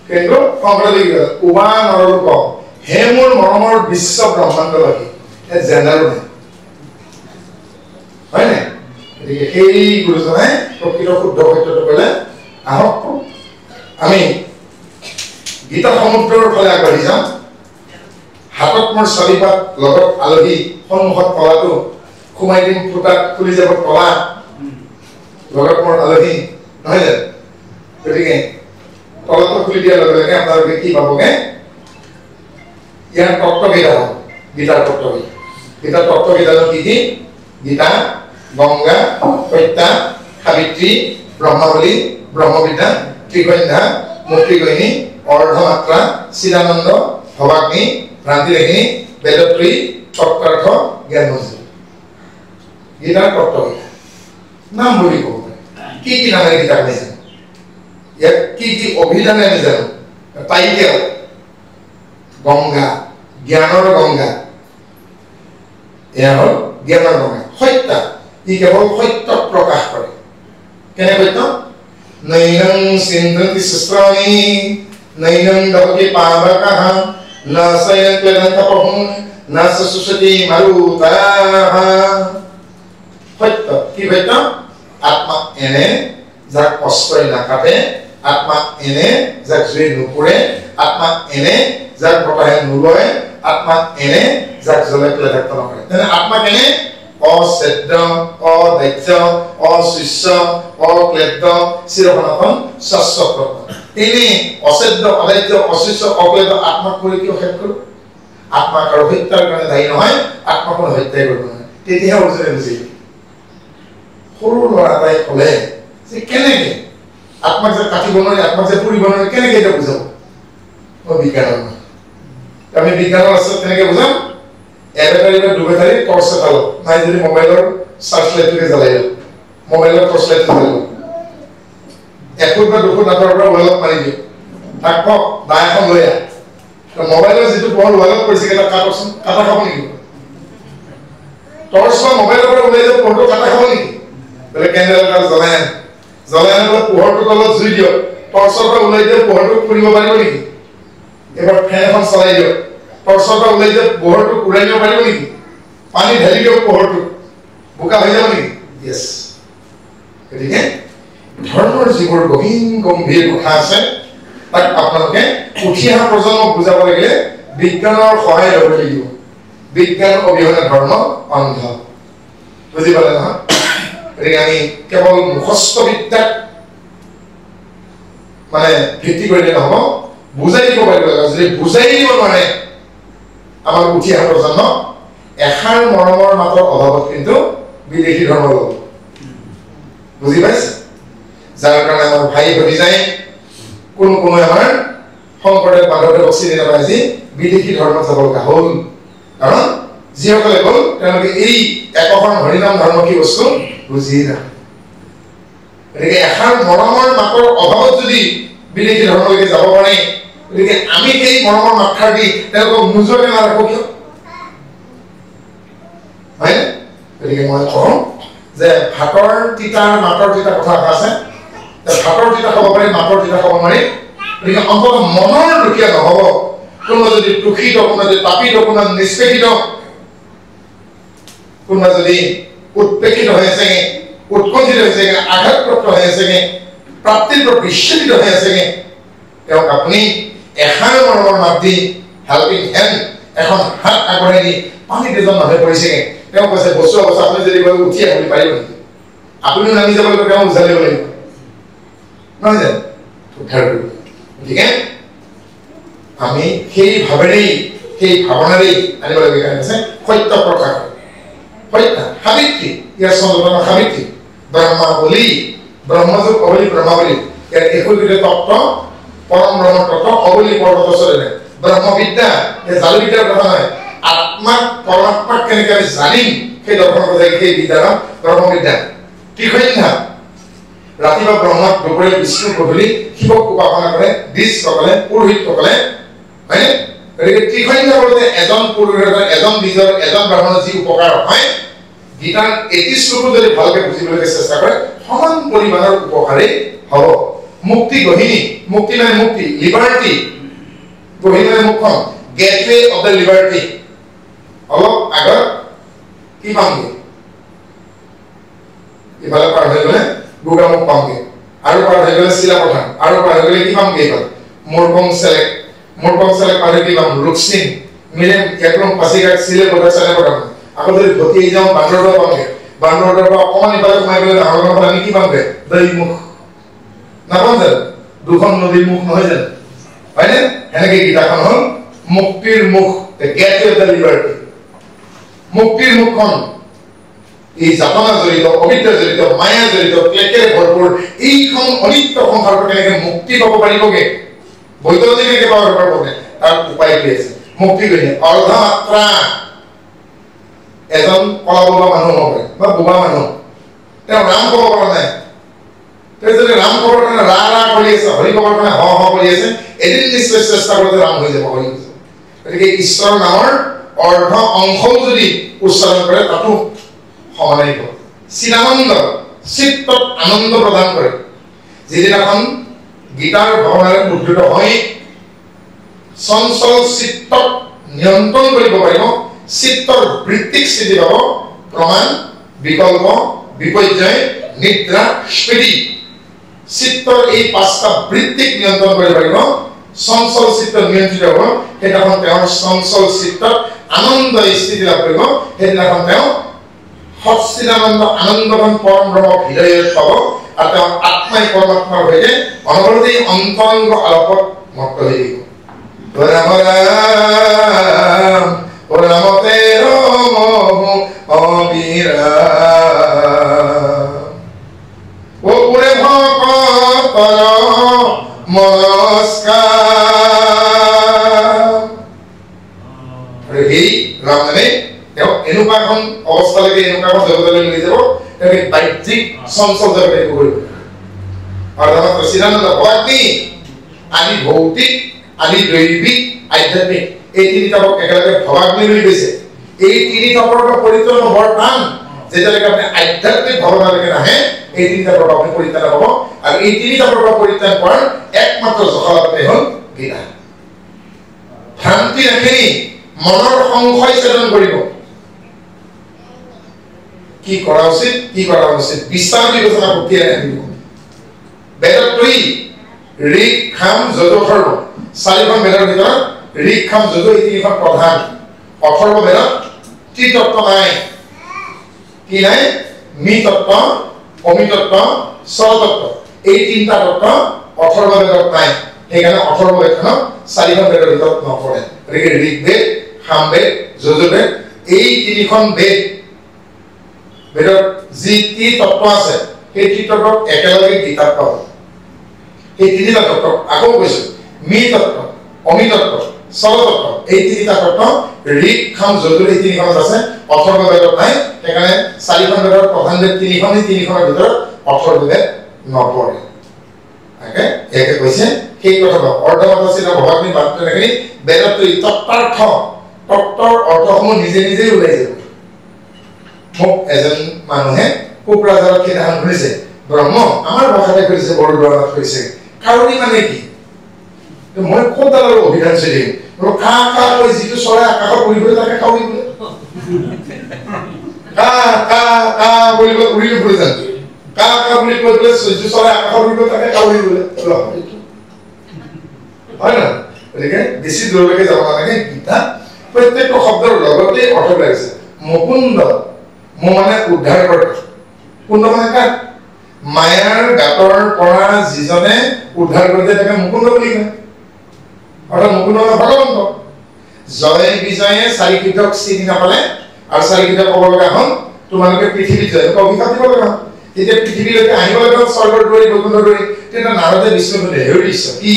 কিন্তু শংকৰদেৱে কি কয় উবা নৰলো ক হে মোৰ মৰমৰ বিশ্ব ব্ৰহ্মাণ্ডবাসী এই জেনেৰেল নাই হয় নাই গতিকে সেই গুৰুজনাই প্ৰকৃত শুদ্ধ সত্যটো ক'লে আহক আমি গীতা সমুদ্ৰৰ ফালে আগবাঢ়ি যাওঁ হাতত মোৰ চাৰিপাত লগত আলহী সন্মুখত তলাটো সোমাই দিম ফুটাত খুলি যাব তলা লগত মোৰ আলহী নহয় জানো গতিকে তলাটো খুলি দিয়াৰ লগে লগে আপোনালোকে কি পাবগে ইয়াৰ তত্ত্বকেইটা হ'ব গীতাৰ তত্ত্বকেইটা গীতাৰ তত্ত্বকেইটানো কি কি গীতা গংগা সত্যা সাবিত্ৰী ব্ৰহ্মাৱলী ব্ৰহ্মবিদ্যা ত্ৰিকন্যা মুক্তিগহিনী অৰ্ধমাত্ৰা চিদানন্দ ভৱাগ্নি ভ্ৰান্তিৰেখিনী বেদত্ৰী তত্ত্বাৰ্থ জ্ঞানমঞ্জুৰি গীতাৰ তত্ত্বকেইটা নাম বুলি ক'ব পাৰে কি কি নামেৰে গীতা আমি জানো ইয়াত কি কি অভিধানে আমি জানো টাইটেল গংগা জ্ঞানৰ গংগা এয়া হ'ল জ্ঞানৰ গংগা সত্যা ই কেৱল সত্য প্ৰকাশ কৰে কেনে সত্য নৈনং সিন্ধন্তি সস্ত্ৰাণি নৈনং দহতি পাৱকাঃ ন সয়ক্লেদন্তপহুঃ ন সুসতি মাৰুতাঃ সত্য কি সত্য আত্মা এনে যাক কষ্টই নাকাটে আত্মা এনে যাক জুই নুপুৰে আত্মা এনে যাক বতাহে নুলয় আত্মা এনে যাক জ্বলে ক্লেদাক্ত নকৰে তেনে আত্মা কেনে অছেদ্য অদাহ্য অশিষ্য অক্লেদ্য চিৰসনাতন শাশ্বত তিনি অছেদ্য অদাহ্য অশিষ্য অক্লেদ্য আত্মাক কৰি কিয় শেষ কৰো আত্মাক আৰু হত্যাৰ কাৰণে দায়ী নহয় আত্মাক কোনো হত্যাই কৰিব নহয় তেতিয়াহে অৰ্জুনে বুজিব সৰু ল'ৰা এটাই ক'লে যে কেনেকে আত্মাক যে কাটিব নোৱাৰি আত্মাক যে পুৰিব নোৱাৰি কেনেকে এটা বুজাব মই বিজ্ঞানৰ আমি বিজ্ঞানৰ আছে কেনেকে বুজাম এবেটাৰিবা দুবেটাৰি টৰ্চ এটা লওঁ নাই যদি মোবাইলৰ চাৰ্জ লাইটটোকে জ্বলাই দিওঁ মোবাইলৰ টৰ্চ লাইটটো জ্বলাই লওঁ এফুট বা দুফুট আঁতৰৰ পৰা ৱালত মাৰি দিওঁ তাক কওক দা এখন লৈ আহ মোবাইলৰ যিটো পোহৰ ৱালত পৰিছে এটা কাটকচোন কাটা খাব নেকি টৰ্চ বা মোবাইলৰ পৰা ওলাই যাব পোহৰটো কাটা খাব নেকি বোলে কেণ্ডেল এটা জ্বলাই আনিলে পোহৰটো তলত জুই দিয়ক টৰ্চৰ পৰা ওলাই দিয়ক পোহৰটো ফুৰিব পাৰিব নেকি এবাৰ ফেন এখন চলাই দিয়ক টৰ্চৰ পৰা ওলাই দিয়ক পোহৰটো উৰাই দিব পাৰিব নেকি পানী ঢালি দিয়ক পোহৰটো বোকা হৈ যাব নেকি ইয়েছ গতিকে ধৰ্মৰ যিবোৰ গম্ভীৰ কথা আছে তাক আপোনালোকে উঠি অহা প্ৰজন্মক বুজাব লাগিলে বিজ্ঞানৰ সহায় ল'ব লাগিব বিজ্ঞান অবিহনে ধৰ্ম অন্ধ বুজি পালে নহয় গতিকে আমি কেৱল মুখস্থ বিদ্যাক মানে ভিত্তি কৰিলে নহ'ব বুজাই দিব পাৰিব লাগিব যদি বুজাই দিব নোৱাৰে আমাৰ উঠি অহা প্ৰজন্ম এষাৰ মৰমৰ মাতৰ অভাৱত কিন্তু বিদেশী ধৰ্ম ল'ব বুজি পাইছে যাৰ কাৰণে আমাৰ ভাই ভতিজাই কোনো আমাৰ শংকৰদেৱ মাধৱদেৱক চিনি নাপায় যি বিদেশী ধৰ্মত যাব লগা হ'ল কাৰণ যিসকলে গ'ল তেওঁলোকে এই একশৰণ হৰিনাম ধৰ্ম কি বস্তু বুজি নাপায় গতিকে এষাৰ মৰমৰ মাতৰ অভাৱত যদি বিদেশী ধৰ্মলৈকে যাব পাৰে গতিকে আমি সেই মৰমৰ মাতষাৰ দি তেওঁলোকক নোযোৱাকৈ নাৰাখো কিয় হয় গতিকে মই কওঁ যে ভাতৰ তিতাৰ মাতৰ তিতা কথা এটা আছে ভাতৰ তিতা খাব পাৰি মাতৰ তিতা খাব নোৱাৰি গতিকে অন্তত মনৰ দুখীয়া নহ'ব কোনোবা যদি দুখিত কোনোবা যদি তাপিত কোনোবা নিষ্পেষিত কোনোবা যদি উৎপেক্ষিত হৈ আছেগে উৎকণ্ঠিত হৈ আছেগে আঘাতপ্ৰাপ্ত হৈ আছেগে প্ৰাপ্তিৰ পৰা বিচ্ছেদিত হৈ আছেগে তেওঁক আপুনি এষাৰ মৰমৰ মাত দি হেল্পিং হেণ্ড এখন হাত আগবঢ়াই দি পানীত এজন মানুহে পৰিছেগে তেওঁ কৈছে বস্তু অৱস্থা আপুনি যদি গৈ উঠি আহিব পাৰিব নেকি আপুনিও নামি যাব লাগিব তেওঁ উজালিব লাগিব নহয় জানো উদ্ধাৰ কৰিব গতিকে আমি সেই ভাৱেৰেই সেই ভাৱনাৰেই আনিব লাগে কাৰণে আছে সত্য প্ৰকাশ সত্য সাবিত্ৰী ইয়াৰ চন্দ্ৰমানৰ সাবিত্ৰী ব্ৰহ্মাৱলী ব্ৰহ্মযুগ অৱলী ব্ৰহ্মাৱলী ইয়াৰ একোটা তত্ত্ব পৰম ব্ৰহ্ম তত্ত্ব অৱলী পৰ্বতস্বৰে ব্ৰহ্মবিদ্যা এই জালবিদ্যাৰ কথা নহয় আত্মাক পৰমাত্মাক কেনেকৈ আমি জানিম সেই দৰ্শন কথা সেই বিদ্যাৰ ব্ৰহ্মবিদ্যা ত্ৰিকন্যা ৰাতিপুৱা ব্ৰহ্মা দুপৰীয়া বিষ্ণু গধূলি শিৱক উপাসনা কৰে দ্বিজসকলে পুৰোহিতসকলে হয়নে গতিকে ত্ৰিখণ্ডিত কৰোঁতে এজন পুৰোহিতৰ এজন দ্বিজৰ এজন ব্ৰাহ্মণৰ যি উপকাৰ হয় গীতাৰ 31 শ্লোকো যদি ভালকে বুজিবলৈ চেষ্টা কৰে সমান পৰিমাণৰ উপকাৰেই হ'ব মুক্তি গহিনী মুক্তি মানে মুক্তি লিবাৰ্টি গহিনী মানে মুখ্য গেটৱে অফ দ্য লিবাৰ্টি অলপ আগত কি পামগে ইফালে পাৰ হৈ গ'লে গোগামুখ পামগে আৰু পাৰ হৈ গ'লে চিলাপথান আৰু পাৰ হৈ গ'লে কি পামগে এইফালে মোৰকং চেলেক পাৰ হৈ কি পাম ৰুকসিং মিলেম একদম পাছিঘাট চিলে বৰ্ডাৰ চালে পঠাম আকৌ যদি ভতি যাওঁ বান্দৰদৰা পামগে বান্দৰদৰাৰ পৰা অকণমান ইফালে সোমাই গ'লে ডাঙৰ পৰা আমি কি পামগে দৈমুখ নাপাম জানো দুখন নদীৰ মুখ নহয় জানো হয়নে এনেকৈ গীতাখন হ'ল মুক্তিৰ মুখ গেটৱে অফ দ্য লিবাৰ্টি মুক্তিৰ মুখখন এই যাতনা জড়িত অবিদ্যা জড়িত মায়া জড়িত ক্লেকেৰে ভৰপূৰ এইখন অনিত্য সংসাৰটো কেনেকৈ মুক্তি পাব পাৰিবগে বৈদ্যুতিক কেনেকৈ পাব পাৰিবগে তাৰ উপায়টো আছে মুক্তি কৰিলে অৰ্ধ মাত্ৰা এজন কলা বোবা মানুহ হ'ব পাৰে বা বোবা মানুহ তেওঁ ৰাম ক'ব পৰা নাই তেওঁ যদি ৰাম ক'বৰ কাৰণে ৰা কৰি আছে হৰি ক'বৰ কাৰণে হ কৰি আছে এদিন নিশ্চয় চেষ্টা কৰোঁতে ৰাম হৈ যাব হৰি হৈ যাব গতিকে ঈশ্বৰ নামৰ অৰ্ধ অংশও যদি উচ্চাৰণ কৰে তাতো সমানেই হ'ব চিদানন্দ চিত্তত আনন্দ প্ৰদান কৰে যিদিনাখন গীতাৰ ভাৱনাৰে উদ্ধৃত হৈ চঞ্চল চিত্তক নিয়ন্ত্ৰণ কৰিব পাৰিব চিত্তৰ বৃত্তিক স্থিতি পাব প্ৰমাণ বিকল্প বিপৰ্যয় নিদ্ৰা স্মৃতি চিত্তৰ এই পাঁচটা বৃত্তিক নিয়ন্ত্ৰণ কৰিব পাৰিব চঞ্চল চিত্ত নিয়ন্ত্ৰিত হ'ব সেইদিনাখন তেওঁৰ চঞ্চল চিত্তত আনন্দ স্থিতি লাভ কৰিব সেইদিনাখন তেওঁ সচ্চিদানন্দ আনন্দঘন পৰম ব্ৰহ্ম হৃদয়ত পাব আৰু তেওঁ আত্মাই পৰমাত্মাৰ সৈতে অনবৰতে অন্তৰংগ আলোকত মত্ত হৈ থাকিব ৰাম ৰাম ৰামতে ৰম অবিৰাম ও পুৰে ভকতৰ নমস্কাৰ আৰু এই ৰাম মানে তেওঁ এনেকুৱা এখন অৱস্থালৈকে এনেকুৱা এখন জগতলৈ লৈ যাব তেওঁ বাহ্যিক চঞ্চল জগতে কৰিব আৰু আমাৰ চিদানন্দ ভক্তি আদি ভৌতিক আদি দৈবিক আধ্যাত্মিক এই তিনিটা একেলগে ভৱাগ্নি বুলি কৈছে এই তিনিটা পৰা পৰিত্ৰাণ বৰ টান যেতিয়ালৈকে আপুনি আধ্যাত্মিক ভাৱনালৈকে নাহে এই তিনিটা পৰা আপুনি পৰিত্ৰাণ হ'ব আৰু এই তিনিটা পৰা পৰিত্ৰাণ কৰাৰ একমাত্ৰ জখলাতে হ'ল গীতা ভ্ৰান্তি ৰাখি মনৰ সংশয় ছেদন কৰিব কি কৰা উচিত কি কৰা উচিত বিচাৰ বিবেচনা প্ৰক্ৰিয়া আনিব বেদত কৰি ঋক খাম যজুৰ্বেদ চাৰিখন বেদৰ ভিতৰত ঋক খাম যজু এই তিনিখন প্ৰধান অথৰ্ব বেদত ত্ৰিতত্ত্ব নাই কি নাই মিতত্ত্ব অমিতত্ত্ব স্বতত্ত্ব এই তিনিটা তত্ত্ব অথৰ্ব বেদত নাই সেইকাৰণে অথৰ্ব বেদখনক চাৰিখন বেদৰ ভিতৰত নপৰে গতিকে ঋকবেদ সামবেদ যজুৰ্বেদ এই তিনিখন বেদ বেদত যি তত্ত্ব আছে সেই তত্ত্বক একেলগে গীতাত পাব এই তিনিটা তত্ত্ব আকৌ কৈছো মিতত্ত্ব অমিতত্ত্ব স্বতত্ত্ব এই তিনিটা তত্ত্ব ঋক খাম যজুৰ এই তিনিখনত আছে অথৰ্ব বেদত নাই সেইকাৰণে চাৰিখন বেদৰ প্ৰধান বেদ তিনিখনৰ ভিতৰত অথৰ্ব বেদ নপৰে একে কৈছে সেই কথা অৰ্ধমাত্ৰা চিন্তা ভগৱানী মাত্ৰ এইখিনি বেদত তত্ত্বাৰ্থ তত্ত্বৰ অৰ্থসমূহ নিজে নিজেই ওলাই যাব মোক এজন মানুহে কোকৰাঝাৰত সেইদিনাখন শুনিছে ব্ৰহ্ম আমাৰ ভাষাতে কৰিছে বৰদোৱাৰত কৰিছে কাউৰী মানে কি মই ক'ত আৰু অভিধান চিৰিম কা কা কৈ যিটো চৰাই আকাশত উৰিবলৈ তাকে কাউৰী বোলে কা কা কা বুলিব উৰিব ফুৰি যান কা কা বুলি কৈ পেলাই যিটো চৰাই আকাশত উৰিব তাকে কাউৰী বোলে হয় না গতিকে বেছি দূৰলৈকে যাব নালাগে গীতা প্ৰত্যেকটো শব্দৰ লগতে অৰ্থ লাগিছে মুকুন্দ মো মানে উদ্ধাৰ কৰে কুণ্ড মানে কাক মায়াৰ গাতৰ পৰা যিজনে উদ্ধাৰ কৰিছে তাকে মুকুন্দ বুলি কয় অৰ্থাৎ মুকুন্দ ভগৱন্ত জয় বিজয়ে চাৰিকৃতক চিনি নাপালে আৰু চাৰিকৃতক ক'ব লগা হ'ল তোমালোকে পৃথিৱীত যায় অভিশাপ দিব লগা তেতিয়া পৃথিৱীলৈকে আহিব লগা স্বৰ্গৰ দৌৰি বৈকুণ্ঠৰ দৌৰি তেতিয়া নাৰদে বিষ্ণুক হেৰিছ কি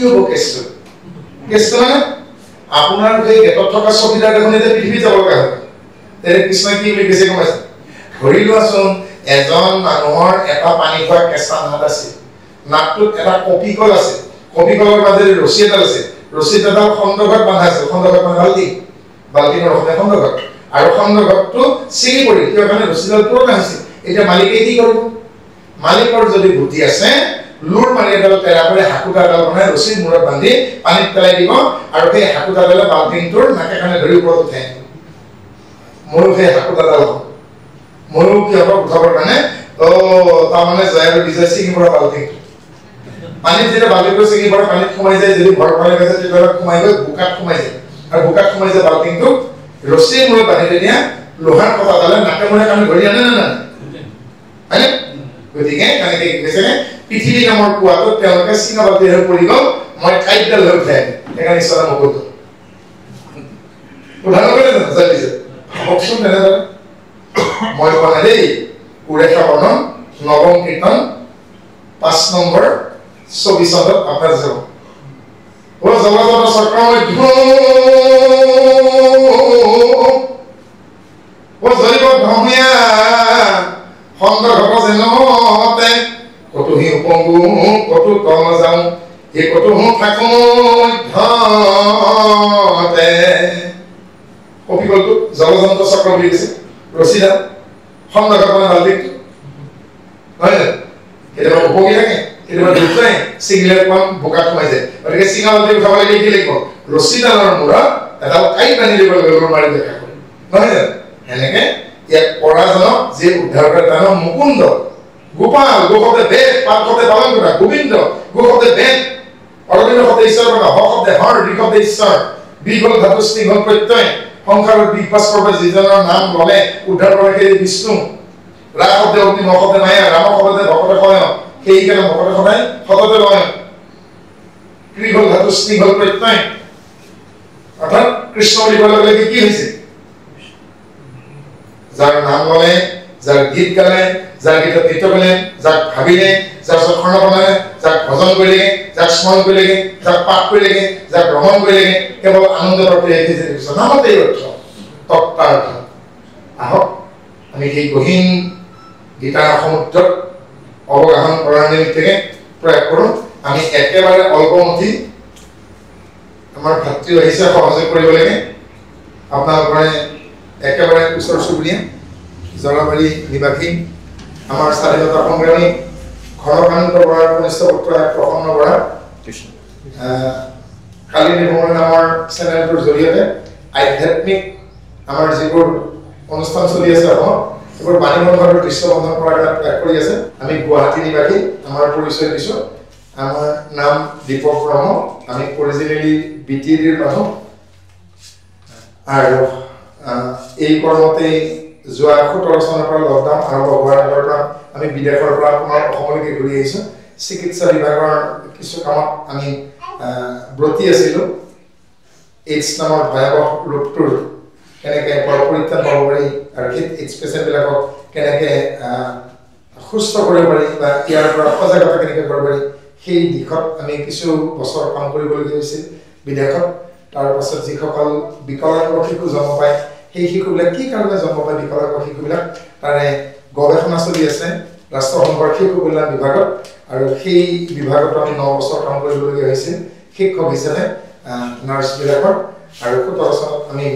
হ'ব কেছটো মানে আপোনাৰ সেই গেটত থকা চকীদাৰ দেখোন এতিয়া পৃথিৱীত যাব লগা হয় তেনে কৃষ্ণই কি বুলি কৈছে গম পাইছে ধৰি লোৱাচোন এজন মানুহৰ এটা পানী খোৱা কেঁচা নাট আছে নাটটোত এটা কপিকল আছে কপিকলৰ মাজেৰে ৰছী এডাল আছে ৰছী এডাল খণ্ডঘৰত বান্ধা আছে খণ্ডঘৰত মানে বাল্টিৰ ৰখে খণ্ডঘৰত আৰু খণ্ডঘৰটো ছিঙি পৰি কিয় কাৰণে ৰছীডাল পুৰণা হৈছে এতিয়া মালিকে কি কৰিব মালিকৰ যদি বুদ্ধি আছে লুৰ মাৰি এডাল পেৰা কৰি হাকুটাডাল বনাই ৰছীৰ মূৰত বান্ধি পানীত পেলাই দিব আৰু সেই হাকুটাডালে বাল্টিংটোৰ নাকে কাণে ধৰি ওপৰত উঠাই ময়ো সেই হাকুটাডাল ময়ো কি হ'ব উঠাবৰ কাৰণে তাৰমানে জয় আৰু বিজয় ছিঙি পৰা বাল্টিং পানীত যেতিয়া বাল্টিংটো ছিঙি পৰা পানীত সোমাই যায় যদি ভৰ পানী গৈছে তেতিয়া সোমাই গৈ বোকাত সোমাই যায় আৰু বোকাত সোমাই যায় বাল্টিংটো ৰছীৰ মূৰত বান্ধি দিয়া লোহাৰ কটাডালে নাকে মূৰে কাণে ধৰি আনে নে হয়নে গতিকে কেনেকে কৈছে পৃথিৱী নামৰ কোৱাটো তেওঁলোকে চিঙা বাল্টিৰে পৰি গ'ল মই কাইডাল হৈ উঠাই সেইকাৰণে ঈশ্বৰে মোক কৈছে উদাহৰণ কৰি দিছে ভাবকচোন তেনেদৰে মই কোৱা নাই দেই উৰেখা বৰ্ণন নৱম কীৰ্তন 5 নম্বৰ 24 আপোনাৰ যাব ও জগতৰ চক্ৰময় ও জৈব ধমিয়া খণ্ডঘট যেনতে কতো হি উপংগু কতো তল যাওঁ এই কতো থাকো মধ্যতে কপিকলটো জলযন্ত্ৰ চক্ৰ বুলি কৈছে ৰছীডাল খণ্ডঘট মানে বাল্টিংটো নহয় জানো কেতিয়াবা উপঙি থাকে কেতিয়াবা দুটাই চিঙিলে কম বোকাত সোমাই যায় গতিকে চিঙা বাল্টি উঠাব লাগে কি লাগিব ৰছীডালৰ মূৰত এডাল কাঁইট বান্ধি দিব লাগিব মাৰি দেখা কৰি নহয় জানো সেনেকে ইয়াক পৰাজনক যে উদ্ধাৰ কৰে তাৰ নাম মুকুন্দ গোপাল গোশব্দে বেদ পাল শব্দে পালন কৰা গোবিন্দ গোশব্দে বেদ অৰবিন্দ শব্দে ঈশ্বৰ কৰা হ শব্দে হৰ ঋ শব্দে ঈশ্বৰ বিগল ধাতু স্নিগল প্ৰত্যয় সংসাৰৰ বিপাস পৰ্বে যিজনৰ নাম ললে উদ্ধাৰ কৰে সেই বিষ্ণু ৰা শব্দে অগ্নি ম শব্দে মায়া ৰাম শব্দে ভকতে কয় সেইকাৰণে ভকতে সদায় সততে লয় কৃগল ধাতু স্নিগল প্ৰত্যয় অৰ্থাৎ কৃষ্ণ বুলি ক'লে গ'লে কি হৈছে যাৰ নাম ললে যাৰ গীত গালে যাৰ গীতত নৃত্য কৰিলে যাক ভাবিলে যাৰ স্মৰণ বনালে যাক ভজন কৰিলে যাক স্মৰণ কৰিলে যাক পাঠ কৰিলে যাক ভ্ৰমণ কৰিলে কেৱল আনন্দ প্ৰাপ্তি হৈছে নামতেই অৰ্থ তত্ত্বাৰ্থ আহক আমি সেই গহীন গীতাৰ সমুদ্ৰত অৱগাহন কৰাৰ নিমিত্তে প্ৰয়াস কৰোঁ আমি একেবাৰে অল্পমুঠি আমাৰ ভাতৃ আহিছে সহযোগ কৰিব লাগে আপোনালোকে একেবাৰে ওচৰ চুবুৰীয়া জলবাৰী নিবাসী আমাৰ স্বাধীনতা সংগ্ৰামী ঘনকান্ত বৰাৰ কনিষ্ঠ পুত্ৰ প্ৰসন্ন বৰা কালি নিৰ্মল নামৰ চেনেলটোৰ জৰিয়তে আধ্যাত্মিক আমাৰ যিবোৰ অনুষ্ঠান চলি আছে এইবোৰ বাণীবন্ধৰ দৃশ্যবন্ধন কৰাৰ কাৰণে প্ৰয়াস কৰি আছে আমি গুৱাহাটী নিবাসী আমাৰ পৰিচয় দিছোঁ আমাৰ নাম দীপক ব্ৰহ্ম আমি অৰিজিনেলি BTADৰ মানুহ আৰু এই কৰ্মতে যোৱা 17 চনৰ পৰা লকডাউন আৰম্ভ হোৱাৰ আগৰ পৰা আমি বিদেশৰ পৰা পুনৰ অসমলৈকে ঘূৰি আহিছোঁ চিকিৎসা বিভাগৰ কিছু কামত আমি ব্ৰতী আছিলোঁ এইডছ নামৰ ভয়াৱহ ৰোগটোৰ কেনেকৈ পৰিত্ৰাণ পাব পাৰি আৰু সেই এইডছ পেচেণ্টবিলাকক কেনেকৈ সুস্থ কৰিব পাৰি বা ইয়াৰ পৰা সজাগতা কেনেকৈ কৰিব পাৰি সেই দিশত আমি কিছু বছৰ কাম কৰিবলগীয়া হৈছিল বিদেশত তাৰ পাছত যিসকল বিকলাংগ শিশু জন্ম পায় সেই শিশুবিলাক কি কাৰণে জন্ম পায় বিকলাংগ শিশুবিলাক তাৰে গৱেষণা চলি আছে ৰাষ্ট্ৰসংঘৰ শিশু কল্যাণ বিভাগত আৰু সেই বিভাগত আমি 9 বছৰ কাম কৰিবলগীয়া হৈছিল শিক্ষক হিচাপে নাৰ্ছবিলাকৰ আৰু 17 চনত আমি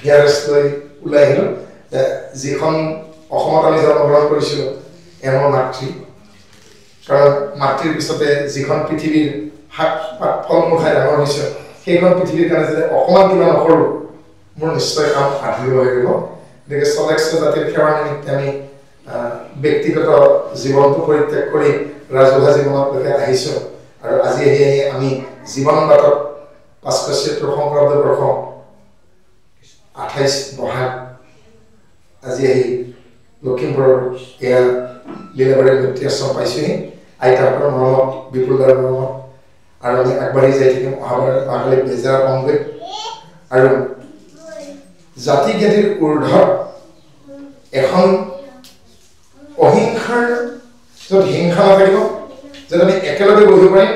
VRS লৈ ওলাই আহিলোঁ যিখন অসমত আমি জন্মগ্ৰহণ কৰিছিলোঁ এমৰ মাতৃ কাৰণ মাতৃৰ পিছতে যিখন পৃথিৱীৰ শাক পাত ফল মূল খাই ডাঙৰ হৈছে সেইখন পৃথিৱীৰ কাৰণে যদি অকণমান কিবা নকৰোঁ মোৰ নিশ্চয় কাম আধৰুৱা হৈ যাব গতিকে সদস্য জাতিৰ সেৱাৰ নিমিত্তে আমি ব্যক্তিগত জীৱনটো পৰিত্যাগ কৰি ৰাজহুৱা জীৱনলৈকে আহিছোঁ আৰু আজি আহি আমি জীৱন বাটত 576 সংক্ৰান্ত বৰ্ষ 28 বহাগ আজি আহি লখিমপুৰৰ এয়া লীলাবাৰী মৃত্যু আশ্ৰম পাইছোঁহি আইতাহঁতৰ মৰমত বিপুলদাৰ মৰমত আৰু আমি আগবাঢ়ি যাই থাকিম অহাবাৰলৈ বেজাৰ অংগত আৰু জাতি জ্ঞাতিৰ ঊৰ্ধত এখন অহিংসাৰ য'ত হিংসা নাথাকিব য'ত আমি একেলগে বহিব পাৰিম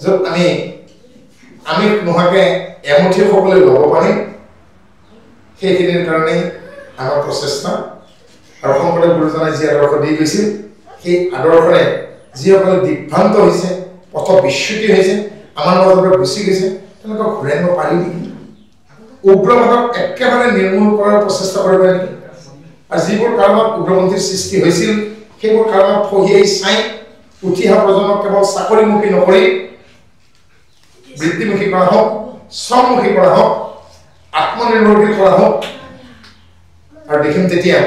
য'ত আমি নোহোৱাকৈ এমুঠি সকলোৱে ল'ব পাৰিম সেইখিনিৰ কাৰণেই আমাৰ প্ৰচেষ্টা আৰু শংকৰদেৱ গুৰুজনাই যি আদৰ্শ দি গৈছিল সেই আদৰ্শৰে যিসকলে দিগ্ভ্ৰান্ত হৈছে পথ বিচ্যুতি হৈছে আমাৰ মাজৰ পৰা গুচি গৈছে তেওঁলোকক ঘূৰাই আনিব পাৰি নেকি উগ্ৰবাদক একেবাৰে নিৰ্মূল কৰাৰ প্ৰচেষ্টা কৰিব নেকি আৰু যিবোৰ কাৰণত উগ্ৰপন্থীৰ সৃষ্টি হৈছিল সেইবোৰ কাৰণত ফহিয়াই চাই উঠি অহা প্ৰজন্মক কেৱল চাকৰিমুখী নকৰি বৃত্তিমুখী কৰা হওক শ্ৰমমুখী কৰা হওক আত্মনিৰ্ভৰশীল কৰা হওক আৰু দেখিম তেতিয়া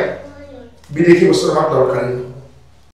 বিদেশী বস্তুৰ আমাক দৰকাৰী